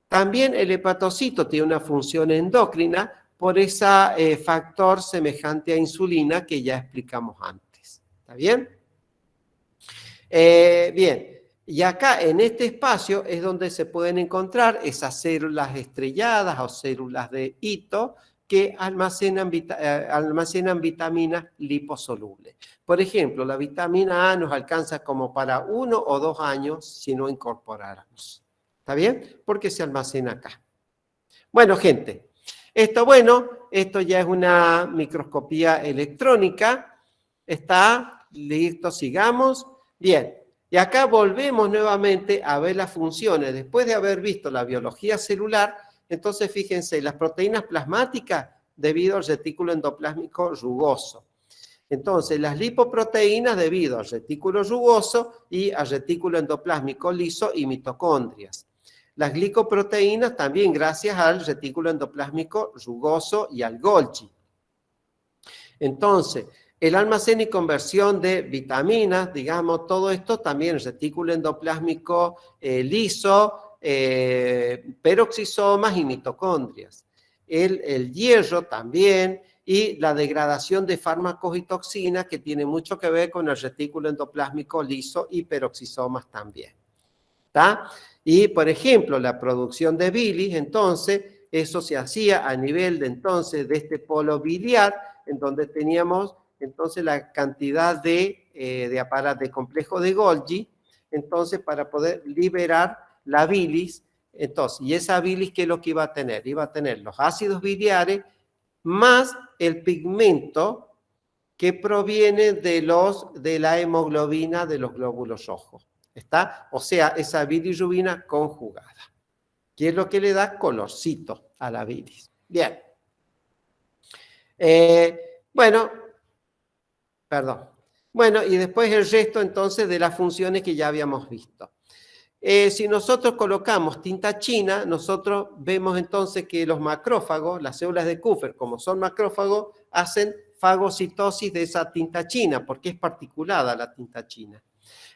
También el hepatocito tiene una función endocrina por ese factor semejante a insulina que ya explicamos antes. ¿Está bien? Bien, y acá en este espacio es donde se pueden encontrar esas células estrelladas o células de hito que almacenan vitaminas liposolubles. Por ejemplo, la vitamina A nos alcanza como para 1 o 2 años si no incorporáramos. ¿Está bien? Porque se almacena acá. Bueno, gente, esto ya es una microscopía electrónica. Está listo, sigamos. Bien, y acá volvemos nuevamente a ver las funciones. Después de haber visto la biología celular, entonces fíjense, las proteínas plasmáticas debido al retículo endoplásmico rugoso. Entonces, las lipoproteínas debido al retículo rugoso y al retículo endoplásmico liso y mitocondrias. Las glicoproteínas también gracias al retículo endoplásmico rugoso y al Golgi. Entonces, el almacén y conversión de vitaminas, digamos, todo esto también, retículo endoplásmico liso, peroxisomas y mitocondrias. El hierro también y la degradación de fármacos y toxinas que tiene mucho que ver con el retículo endoplásmico liso y peroxisomas también. ¿Está? Y, por ejemplo, la producción de bilis, entonces, eso se hacía a nivel de entonces de este polo biliar, en donde teníamos entonces la cantidad de complejo de Golgi, entonces para poder liberar la bilis. Entonces, y esa bilis, ¿qué es lo que iba a tener? Iba a tener los ácidos biliares más el pigmento que proviene de la hemoglobina de los glóbulos rojos. ¿Está? O sea, esa bilirrubina conjugada, que es lo que le da colorcito a la bilis. Bien. Bueno, y después el resto entonces de las funciones que ya habíamos visto. Si nosotros colocamos tinta china, nosotros vemos entonces que los macrófagos, las células de Kupffer, como son macrófagos, hacen fagocitosis de esa tinta china, porque es particulada la tinta china.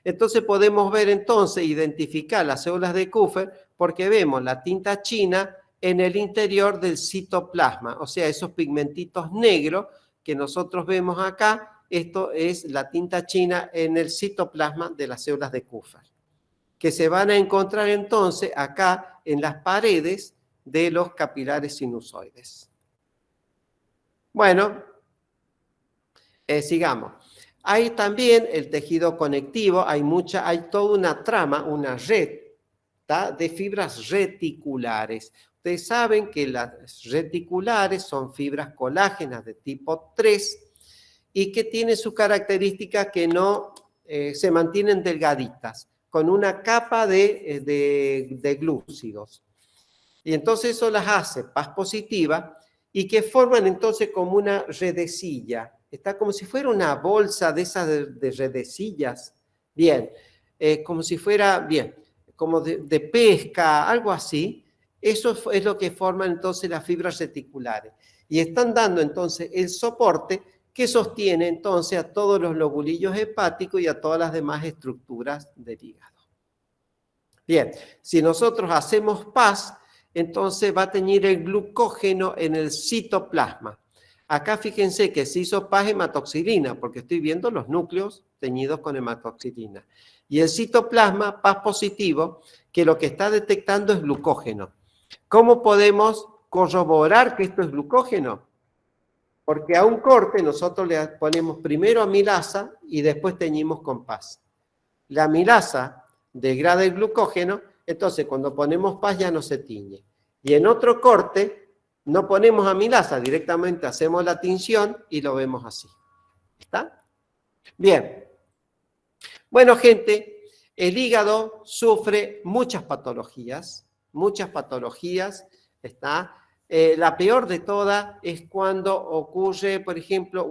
Entonces podemos ver entonces, identificar las células de Kupffer, porque vemos la tinta china en el interior del citoplasma, o sea, esos pigmentitos negros que nosotros vemos acá, esto es la tinta china en el citoplasma de las células de Kupffer, que se van a encontrar entonces acá en las paredes de los capilares sinusoides. Bueno, sigamos. Hay también el tejido conectivo, hay toda una trama, una red, ¿tá?, de fibras reticulares. Ustedes saben que las reticulares son fibras colágenas de tipo 3 y que tienen su característica que no se mantienen delgaditas, con una capa de glúcidos. Y entonces eso las hace paz positiva y que forman entonces como una redecilla. Está como si fuera una bolsa de esas de redecillas. Bien, como si fuera, bien, como de pesca, algo así. Eso es lo que forman entonces las fibras reticulares. Y están dando entonces el soporte que sostiene entonces a todos los lobulillos hepáticos y a todas las demás estructuras del hígado. Bien, si nosotros hacemos paz, entonces va a teñir el glucógeno en el citoplasma. Acá fíjense que se hizo paz hematoxilina, porque estoy viendo los núcleos teñidos con hematoxilina. Y el citoplasma, paz positivo, que lo que está detectando es glucógeno. ¿Cómo podemos corroborar que esto es glucógeno? Porque a un corte nosotros le ponemos primero amilasa y después teñimos con paz. La amilasa degrada el glucógeno, entonces cuando ponemos paz ya no se tiñe. Y en otro corte no ponemos amilasa, directamente hacemos la tinción y lo vemos así. ¿Está? Bien. Bueno, gente, el hígado sufre muchas patologías, ¿está? La peor de todas es cuando ocurre, por ejemplo,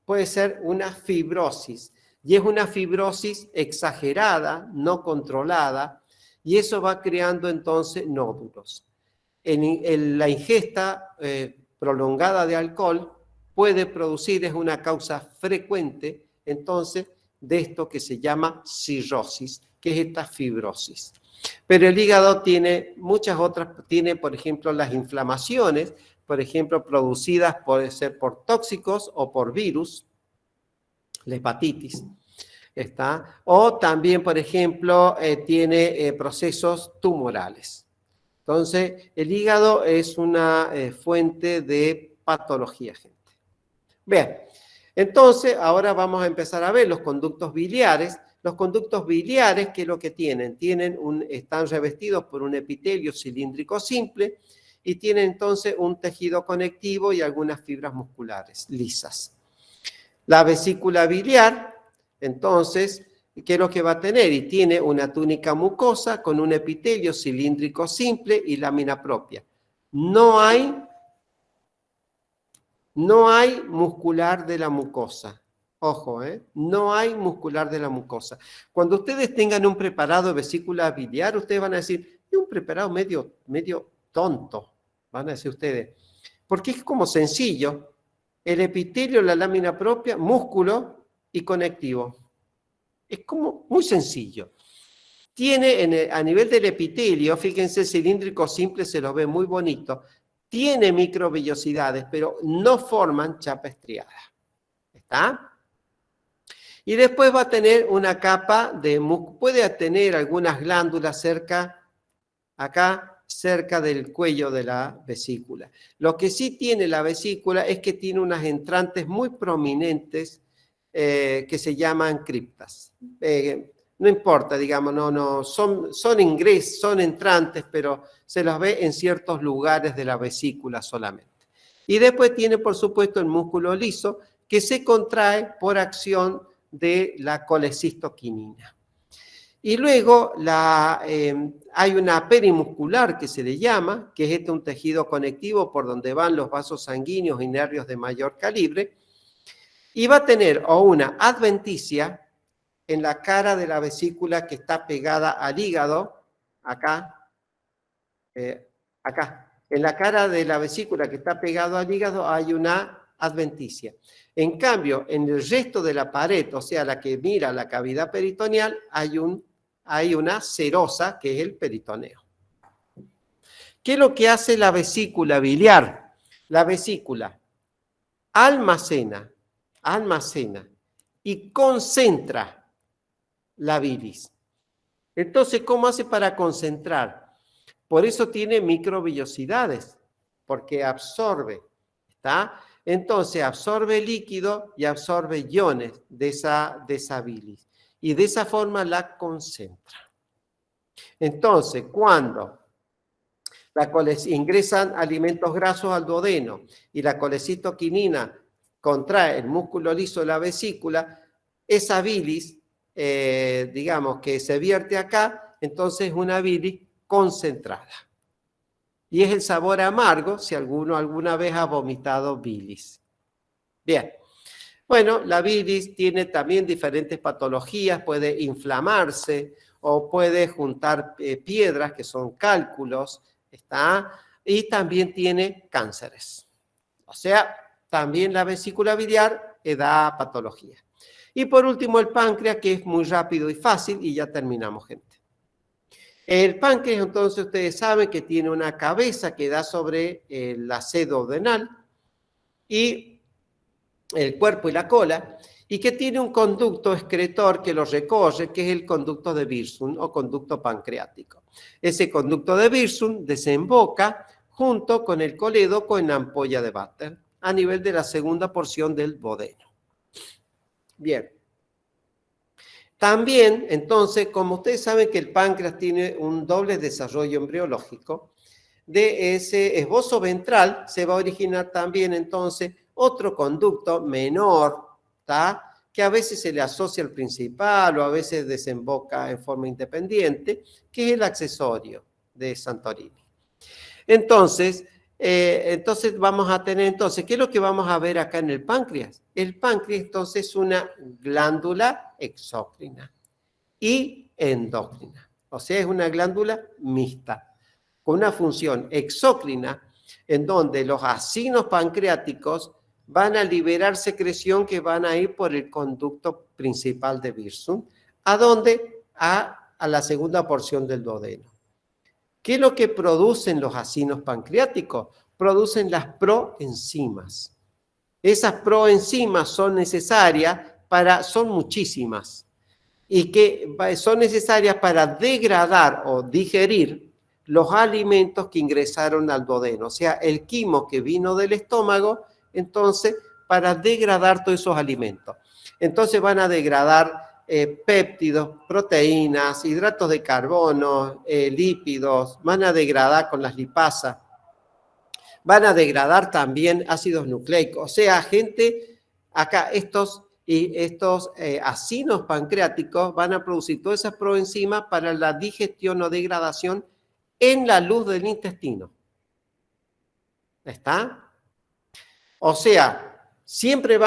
puede ser una fibrosis. Y es una fibrosis exagerada, no controlada, y eso va creando entonces nódulos. En la ingesta prolongada de alcohol puede producir, es una causa frecuente, entonces, de esto que se llama cirrosis, que es esta fibrosis. Pero el hígado tiene muchas otras, tiene, por ejemplo, las inflamaciones, por ejemplo, producidas puede ser por tóxicos o por virus, la hepatitis, ¿está? O también, por ejemplo, tiene procesos tumorales. Entonces, el hígado es una fuente de patología, gente. Bien, entonces, ahora vamos a empezar a ver los conductos biliares. Los conductos biliares, ¿qué es lo que tienen? Están revestidos por un epitelio cilíndrico simple y tienen entonces un tejido conectivo y algunas fibras musculares lisas. La vesícula biliar, entonces, ¿qué es lo que va a tener? Y tiene una túnica mucosa con un epitelio cilíndrico simple y lámina propia. No hay muscular de la mucosa. Ojo, no hay muscular de la mucosa. Cuando ustedes tengan un preparado de vesícula biliar, ustedes van a decir, es un preparado medio tonto, van a decir ustedes. Porque es como sencillo. El epitelio, la lámina propia, músculo y conectivo. Es como muy sencillo. Tiene a nivel del epitelio, fíjense, cilíndrico simple, se lo ve muy bonito. Tiene microvellosidades, pero no forman chapa estriada. ¿Está? Y después va a tener una capa puede tener algunas glándulas cerca del cuello de la vesícula. Lo que sí tiene la vesícula es que tiene unas entrantes muy prominentes que se llaman criptas. no importa, digamos, son ingresos, son entrantes, pero se los ve en ciertos lugares de la vesícula solamente. Y después tiene, por supuesto, el músculo liso, que se contrae por acción de la colecistoquinina. Y luego hay una perimuscular que se le llama, que es un tejido conectivo por donde van los vasos sanguíneos y nervios de mayor calibre, y va a tener o una adventicia en la cara de la vesícula que está pegada al hígado, acá, en la cara de la vesícula que está pegado al hígado hay una adventicia. En cambio, en el resto de la pared, o sea, la que mira la cavidad peritoneal, hay una serosa, que es el peritoneo. ¿Qué es lo que hace la vesícula biliar? La vesícula almacena y concentra la bilis. Entonces, ¿cómo hace para concentrar? Por eso tiene microvillosidades, porque absorbe, ¿está? Entonces, absorbe líquido y absorbe iones de esa bilis. Y de esa forma la concentra. Entonces, cuando ingresan alimentos grasos al duodeno y la colecistoquinina contrae el músculo liso de la vesícula, esa bilis, digamos que se vierte acá, entonces es una bilis concentrada. Y es el sabor amargo si alguno alguna vez ha vomitado bilis. Bien. Bueno, la bilis tiene también diferentes patologías, puede inflamarse o puede juntar piedras que son cálculos, ¿está? Y también tiene cánceres. O sea, también la vesícula biliar da patología. Y por último el páncreas, que es muy rápido y fácil, y ya terminamos, gente. El páncreas, entonces, ustedes saben que tiene una cabeza que da sobre la sede duodenal y el cuerpo y la cola, y que tiene un conducto excretor que lo recorre, que es el conducto de Wirsung o conducto pancreático. Ese conducto de Wirsung desemboca junto con el colédoco en la ampolla de Vater, a nivel de la segunda porción del duodeno. Bien. También, entonces, como ustedes saben que el páncreas tiene un doble desarrollo embriológico, de ese esbozo ventral se va a originar también, entonces, otro conducto menor, ¿tá? Que a veces se le asocia al principal o a veces desemboca en forma independiente, que es el accesorio de Santorini. Entonces vamos a tener, ¿qué es lo que vamos a ver acá en el páncreas? El páncreas, entonces, es una glándula exócrina y endócrina. O sea, es una glándula mixta, con una función exócrina, en donde los acinos pancreáticos van a liberar secreción que van a ir por el conducto principal de Wirsung. ¿A dónde? A la segunda porción del duodeno. ¿Qué es lo que producen los acinos pancreáticos? Producen las proenzimas. Esas proenzimas son necesarias son muchísimas, y que son necesarias para degradar o digerir los alimentos que ingresaron al duodeno. O sea, el quimo que vino del estómago, entonces, para degradar todos esos alimentos. Entonces van a degradar péptidos, proteínas, hidratos de carbono, lípidos, van a degradar con las lipasas, van a degradar también ácidos nucleicos. O sea, gente, acá estos acinos pancreáticos van a producir todas esas proenzimas para la digestión o degradación en la luz del intestino. ¿Está? O sea, siempre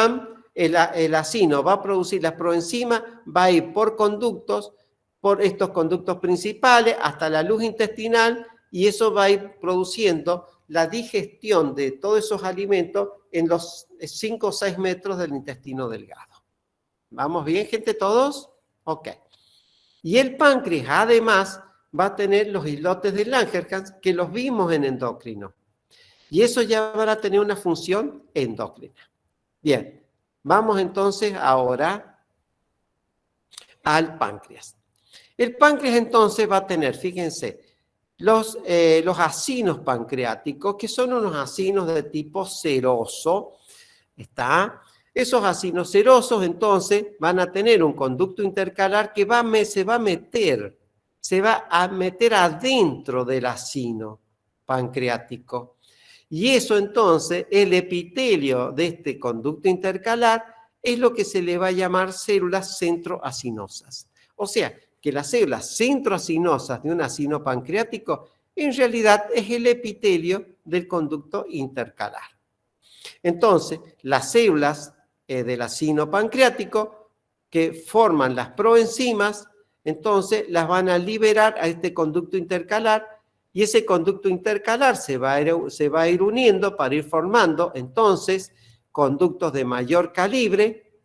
el acino va a producir las proenzimas, va a ir por conductos, por estos conductos principales hasta la luz intestinal, y eso va a ir produciendo la digestión de todos esos alimentos en los 5 o 6 metros del intestino delgado. ¿Vamos bien, gente, todos? Ok. Y el páncreas, además, va a tener los islotes de Langerhans, que los vimos en endocrino. Y eso ya va a tener una función endocrina. Bien, vamos entonces ahora al páncreas. El páncreas entonces va a tener, fíjense, los acinos pancreáticos, que son unos acinos de tipo seroso, ¿está? Esos acinos serosos, entonces, van a tener un conducto intercalar que se va a meter adentro del acino pancreático. Y eso, entonces, el epitelio de este conducto intercalar es lo que se le va a llamar células centroacinosas. O sea, que las células centroacinosas de un acino pancreático en realidad es el epitelio del conducto intercalar. Entonces, las células del acino pancreático que forman las proenzimas, entonces las van a liberar a este conducto intercalar y ese conducto intercalar se va a ir uniendo para ir formando, entonces, conductos de mayor calibre,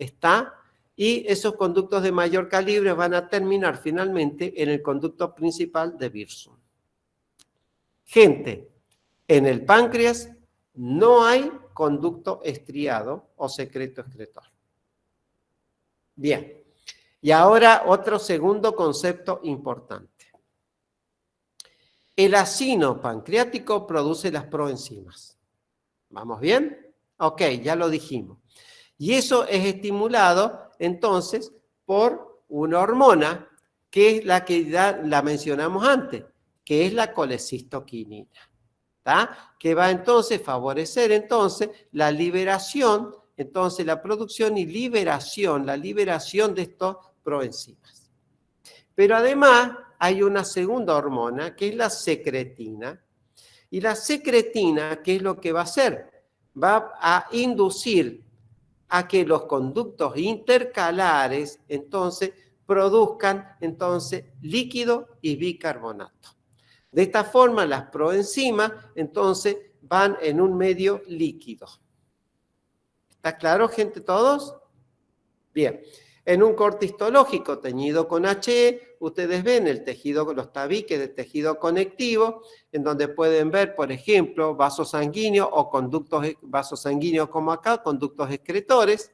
y esos conductos de mayor calibre van a terminar finalmente en el conducto principal de Wirsung. Gente, en el páncreas no hay conducto estriado o secreto excretor. Bien, y ahora otro segundo concepto importante. El acino pancreático produce las proenzimas. ¿Vamos bien? Ok, ya lo dijimos. Y eso es estimulado, entonces, por una hormona, que es la que la mencionamos antes, que es la colecistoquinina, ¿tá? Que va entonces a favorecer entonces la liberación, entonces la producción y la liberación de estos proenzimas. Pero además hay una segunda hormona, que es la secretina, y la secretina, ¿qué es lo que va a hacer? Va a inducir a que los conductos intercalares, entonces, produzcan, entonces, líquido y bicarbonato. De esta forma, las proenzimas, entonces, van en un medio líquido. ¿Está claro, gente, todos? Bien. En un corte histológico teñido con HE, ustedes ven el tejido, los tabiques del tejido conectivo, en donde pueden ver, por ejemplo, vasos sanguíneos o conductos, vasos sanguíneos como acá, conductos excretores.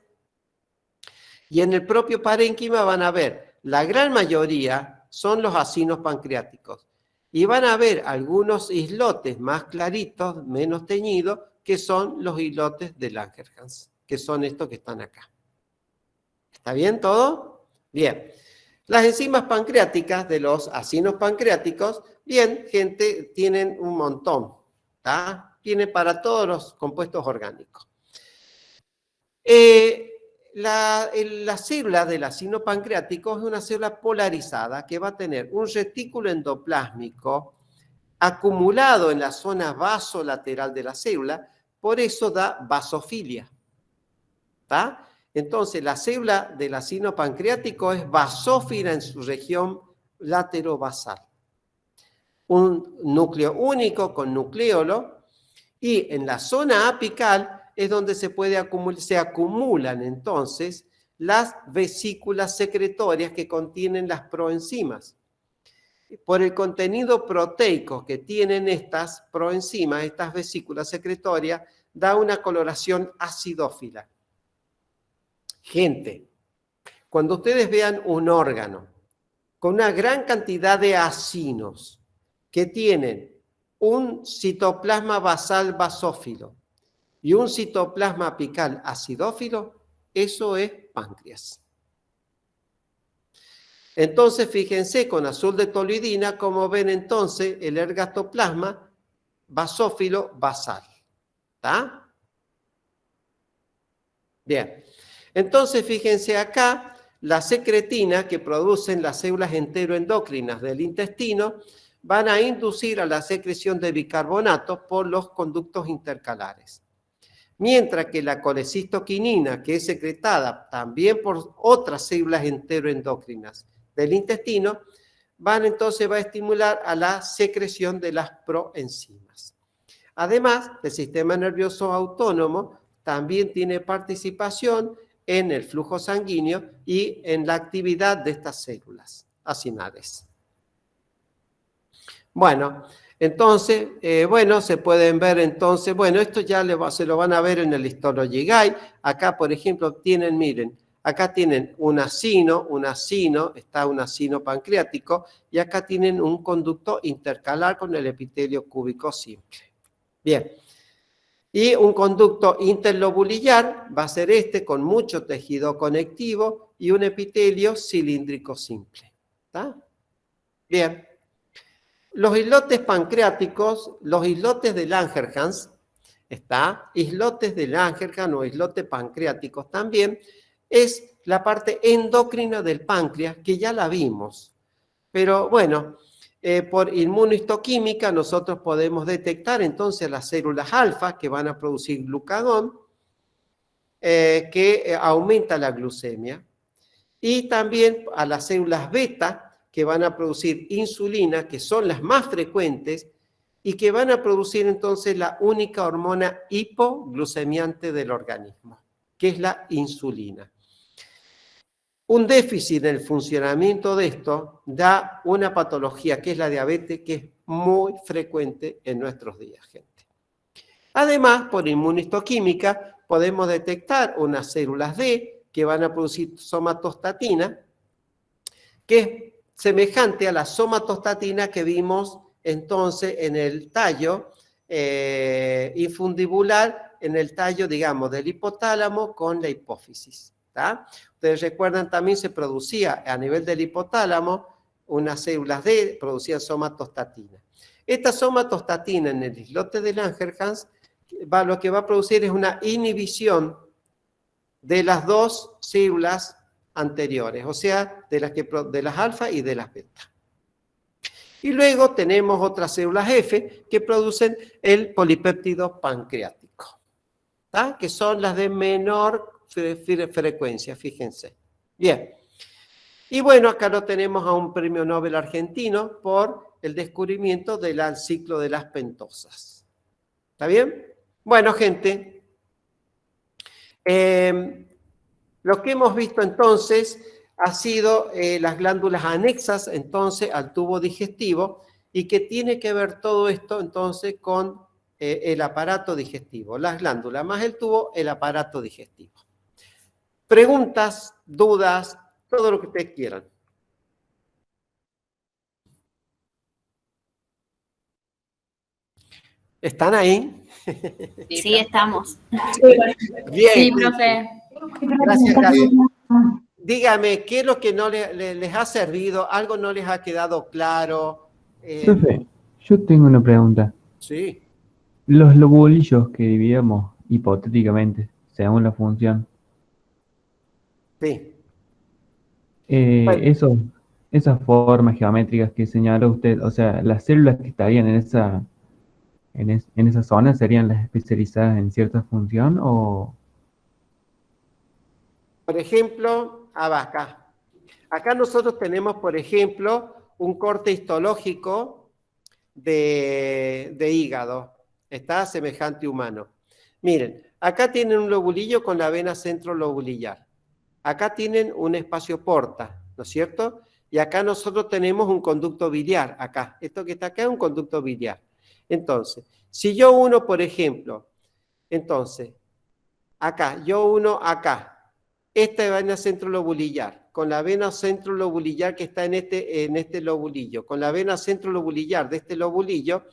Y en el propio parénquima van a ver, la gran mayoría son los acinos pancreáticos. Y van a ver algunos islotes más claritos, menos teñidos, que son los islotes de Langerhans, que son estos que están acá. ¿Está bien todo? Bien. Las enzimas pancreáticas de los acinos pancreáticos, bien, gente, tienen un montón, ¿tá? Tiene para todos los compuestos orgánicos. La célula del acino pancreático es una célula polarizada que va a tener un retículo endoplásmico acumulado en la zona vasolateral de la célula, por eso da vasofilia. ¿Está? Entonces, la célula del acino pancreático es basófila en su región laterobasal. Un núcleo único con nucleolo, y en la zona apical es donde se acumulan entonces las vesículas secretorias que contienen las proenzimas. Por el contenido proteico que tienen estas proenzimas, estas vesículas secretorias, da una coloración acidófila. Gente, cuando ustedes vean un órgano con una gran cantidad de acinos que tienen un citoplasma basal basófilo y un citoplasma apical acidófilo, eso es páncreas. Entonces, fíjense con azul de toluidina cómo ven entonces el ergastoplasma basófilo basal. ¿Está? Bien. Entonces, fíjense acá, la secretina que producen las células enteroendocrinas del intestino van a inducir a la secreción de bicarbonato por los conductos intercalares. Mientras que la colecistoquinina, que es secretada también por otras células enteroendocrinas del intestino, va a estimular a la secreción de las proenzimas. Además, el sistema nervioso autónomo también tiene participación en el flujo sanguíneo y en la actividad de estas células acinales. Bueno, entonces, se pueden ver entonces, esto ya se lo van a ver en el Histology Guide. Acá, por ejemplo, tienen, miren, acá tienen un acino, está un acino pancreático, y acá tienen un conducto intercalar con el epitelio cúbico simple. Bien. Y un conducto interlobulillar va a ser este con mucho tejido conectivo y un epitelio cilíndrico simple. ¿Está? Bien. Los islotes pancreáticos, los islotes de Langerhans, ¿está? Islotes de Langerhans o islotes pancreáticos también, es la parte endocrina del páncreas, que ya la vimos. Pero bueno, por inmunohistoquímica nosotros podemos detectar entonces las células alfa que van a producir glucagón, que aumenta la glucemia, y también a las células beta que van a producir insulina, que son las más frecuentes, y que van a producir entonces la única hormona hipoglucemiante del organismo, que es la insulina. Un déficit en el funcionamiento de esto da una patología que es la diabetes, que es muy frecuente en nuestros días, gente. Además, por inmunohistoquímica, podemos detectar unas células D que van a producir somatostatina, que es semejante a la somatostatina que vimos entonces en el tallo infundibular, en el tallo, digamos, del hipotálamo con la hipófisis. ¿Tá? Ustedes recuerdan, también se producía a nivel del hipotálamo unas células D, producían somatostatina. Esta somatostatina en el islote de Langerhans lo que va a producir es una inhibición de las dos células anteriores, o sea, de las alfa y de las beta. Y luego tenemos otras células F que producen el polipéptido pancreático, ¿tá? Que son las de menor frecuencia, fíjense. Bien. Y bueno, acá lo tenemos a un premio Nobel argentino por el descubrimiento del ciclo de las pentosas. ¿Está bien? Bueno, gente, lo que hemos visto entonces ha sido las glándulas anexas entonces al tubo digestivo y que tiene que ver todo esto entonces con el aparato digestivo, las glándulas más el tubo, el aparato digestivo. Preguntas, dudas, todo lo que ustedes quieran. ¿Están ahí? Sí, estamos. Bien. Sí, profe. Gracias, Carlos. Dígame, ¿qué es lo que no les ha servido? ¿Algo no les ha quedado claro? Profe, yo tengo una pregunta. Sí. Los lobulillos que dividimos hipotéticamente, según la función, Sí. Bueno. esas formas geométricas que señaló usted, o sea, las células que estarían en esa zona serían las especializadas en cierta función o... Por ejemplo, acá. Acá nosotros tenemos, por ejemplo, un corte histológico de hígado. Está semejante humano. Miren, acá tienen un lobulillo con la vena centrolobulillar. Acá tienen un espacio porta, ¿no es cierto? Y acá nosotros tenemos un conducto biliar, acá. Esto que está acá es un conducto biliar. Entonces, si yo uno, por ejemplo, entonces, acá, yo uno acá, esta vena centrolobulillar, con la vena centrolobulillar que está en este lobulillo, con la vena centrolobulillar de este lobulillo,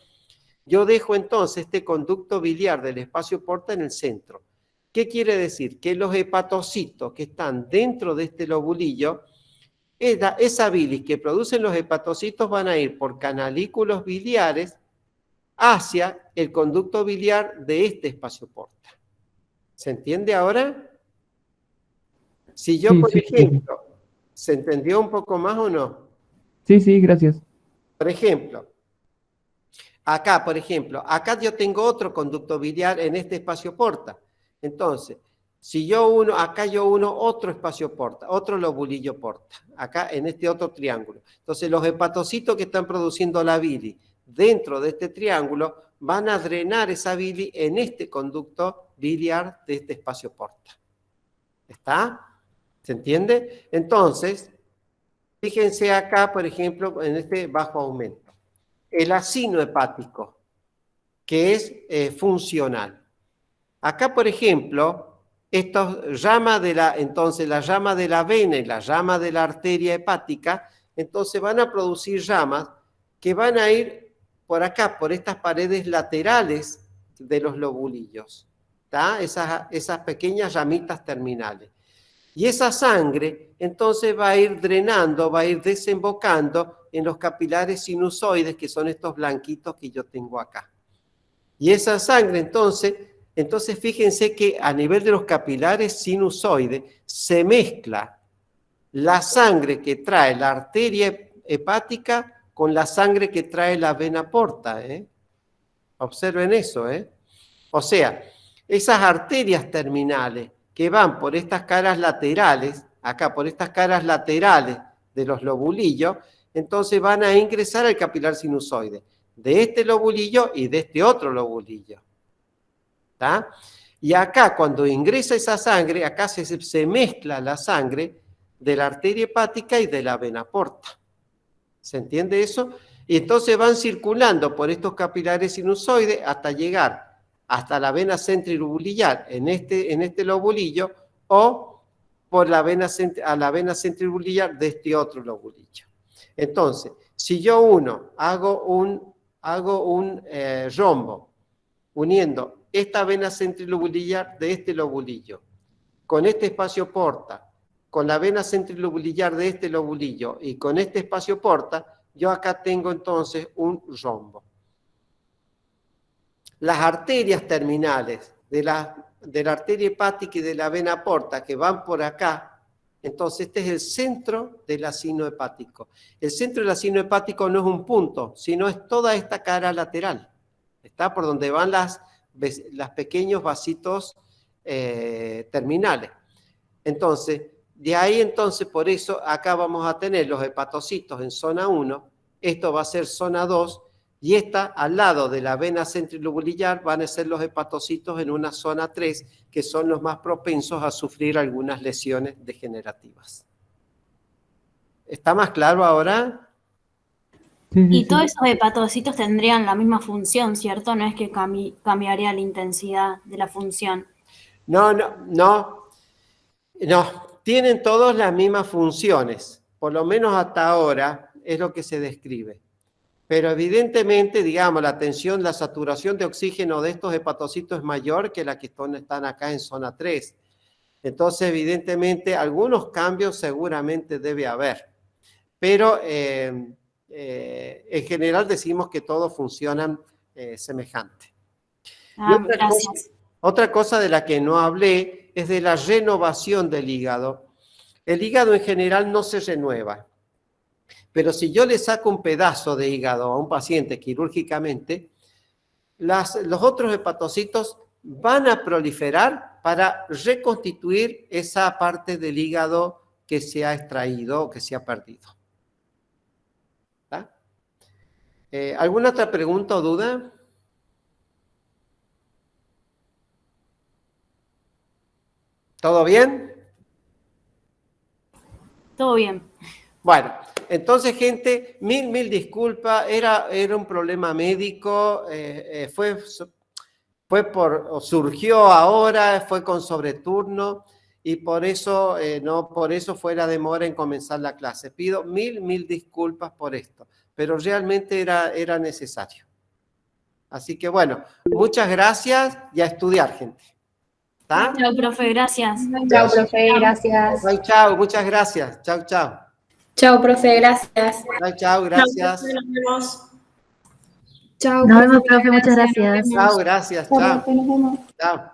yo dejo entonces este conducto biliar del espacio porta en el centro. ¿Qué quiere decir? Que los hepatocitos que están dentro de este lobulillo, esa bilis que producen los hepatocitos van a ir por canalículos biliares hacia el conducto biliar de este espacio porta. ¿Se entiende ahora? Si yo, Sí, por sí, ejemplo, ¿se entendió un poco más o no? sí, gracias. Por ejemplo, acá yo tengo otro conducto biliar en este espacio porta. Entonces, si yo uno, acá yo uno otro espacio porta, otro lobulillo porta, acá en este otro triángulo. Entonces, los hepatocitos que están produciendo la bilis dentro de este triángulo van a drenar esa bilis en este conducto biliar de este espacio porta. ¿Está? ¿Se entiende? Entonces, fíjense acá, por ejemplo, en este bajo aumento. El acino hepático, que es funcional. Acá, por ejemplo, entonces la rama de la vena y la rama de la arteria hepática, entonces van a producir ramas que van a ir por acá, por estas paredes laterales de los lobulillos, ¿tá? Esas pequeñas ramitas terminales. Y esa sangre entonces va a ir drenando, va a ir desembocando en los capilares sinusoides, que son estos blanquitos que yo tengo acá. Y esa sangre entonces fíjense que a nivel de los capilares sinusoides se mezcla la sangre que trae la arteria hepática con la sangre que trae la vena porta, ¿eh? Observen eso, ¿eh? O sea, esas arterias terminales que van por estas caras laterales, acá por estas caras laterales de los lobulillos, entonces van a ingresar al capilar sinusoide, de este lobulillo y de este otro lobulillo. ¿Tá? Y acá cuando ingresa esa sangre, acá se mezcla la sangre de la arteria hepática y de la vena porta. ¿Se entiende eso? Y entonces van circulando por estos capilares sinusoides hasta llegar hasta la vena centrilobulillar en este lobulillo o por la vena centrilobulillar de este otro lobulillo. Entonces, si yo hago un rombo uniendo esta vena centrilobulillar de este lobulillo con este espacio porta, con la vena centrilobulillar de este lobulillo y con este espacio porta, yo acá tengo entonces un rombo. Las arterias terminales de la arteria hepática y de la vena porta que van por acá, entonces este es el centro del acino hepático. El centro del acino hepático no es un punto, sino es toda esta cara lateral. Está por donde van las pequeños vasitos terminales. Entonces, de ahí entonces, por eso acá vamos a tener los hepatocitos en zona 1, esto va a ser zona 2, y esta al lado de la vena centrilobulillar van a ser los hepatocitos en una zona 3, que son los más propensos a sufrir algunas lesiones degenerativas. ¿Está más claro ahora? Sí, Y sí, todos sí. esos hepatocitos tendrían la misma función, ¿cierto? No es que cambiaría la intensidad de la función. No, tienen todos las mismas funciones, por lo menos hasta ahora es lo que se describe. Pero evidentemente, digamos, la saturación de oxígeno de estos hepatocitos es mayor que la que están acá en zona 3. Entonces, evidentemente, algunos cambios seguramente debe haber. Pero en general decimos que todos funcionan semejante. Ah, gracias. Otra cosa de la que no hablé es de la renovación del hígado. El hígado en general no se renueva, pero si yo le saco un pedazo de hígado a un paciente quirúrgicamente, los otros hepatocitos van a proliferar para reconstituir esa parte del hígado que se ha extraído o que se ha perdido. ¿Tá? ¿Alguna otra pregunta o duda? ¿Todo bien? Todo bien. Bueno, entonces, gente, mil disculpas. Era un problema médico. Surgió ahora, fue con sobreturno y por eso fue la demora en comenzar la clase. Pido mil disculpas por esto, pero realmente era necesario. Así que bueno, muchas gracias y a estudiar, gente. ¿Está? Chao, profe, gracias. Chao, profe, gracias. Chao, muchas gracias. Chao. Chao, profe, gracias. Chao, gracias. Nos vemos. Chao, Nos vemos, profe, muchas gracias. Chao, gracias. Chao, profe, nos vemos. Chao.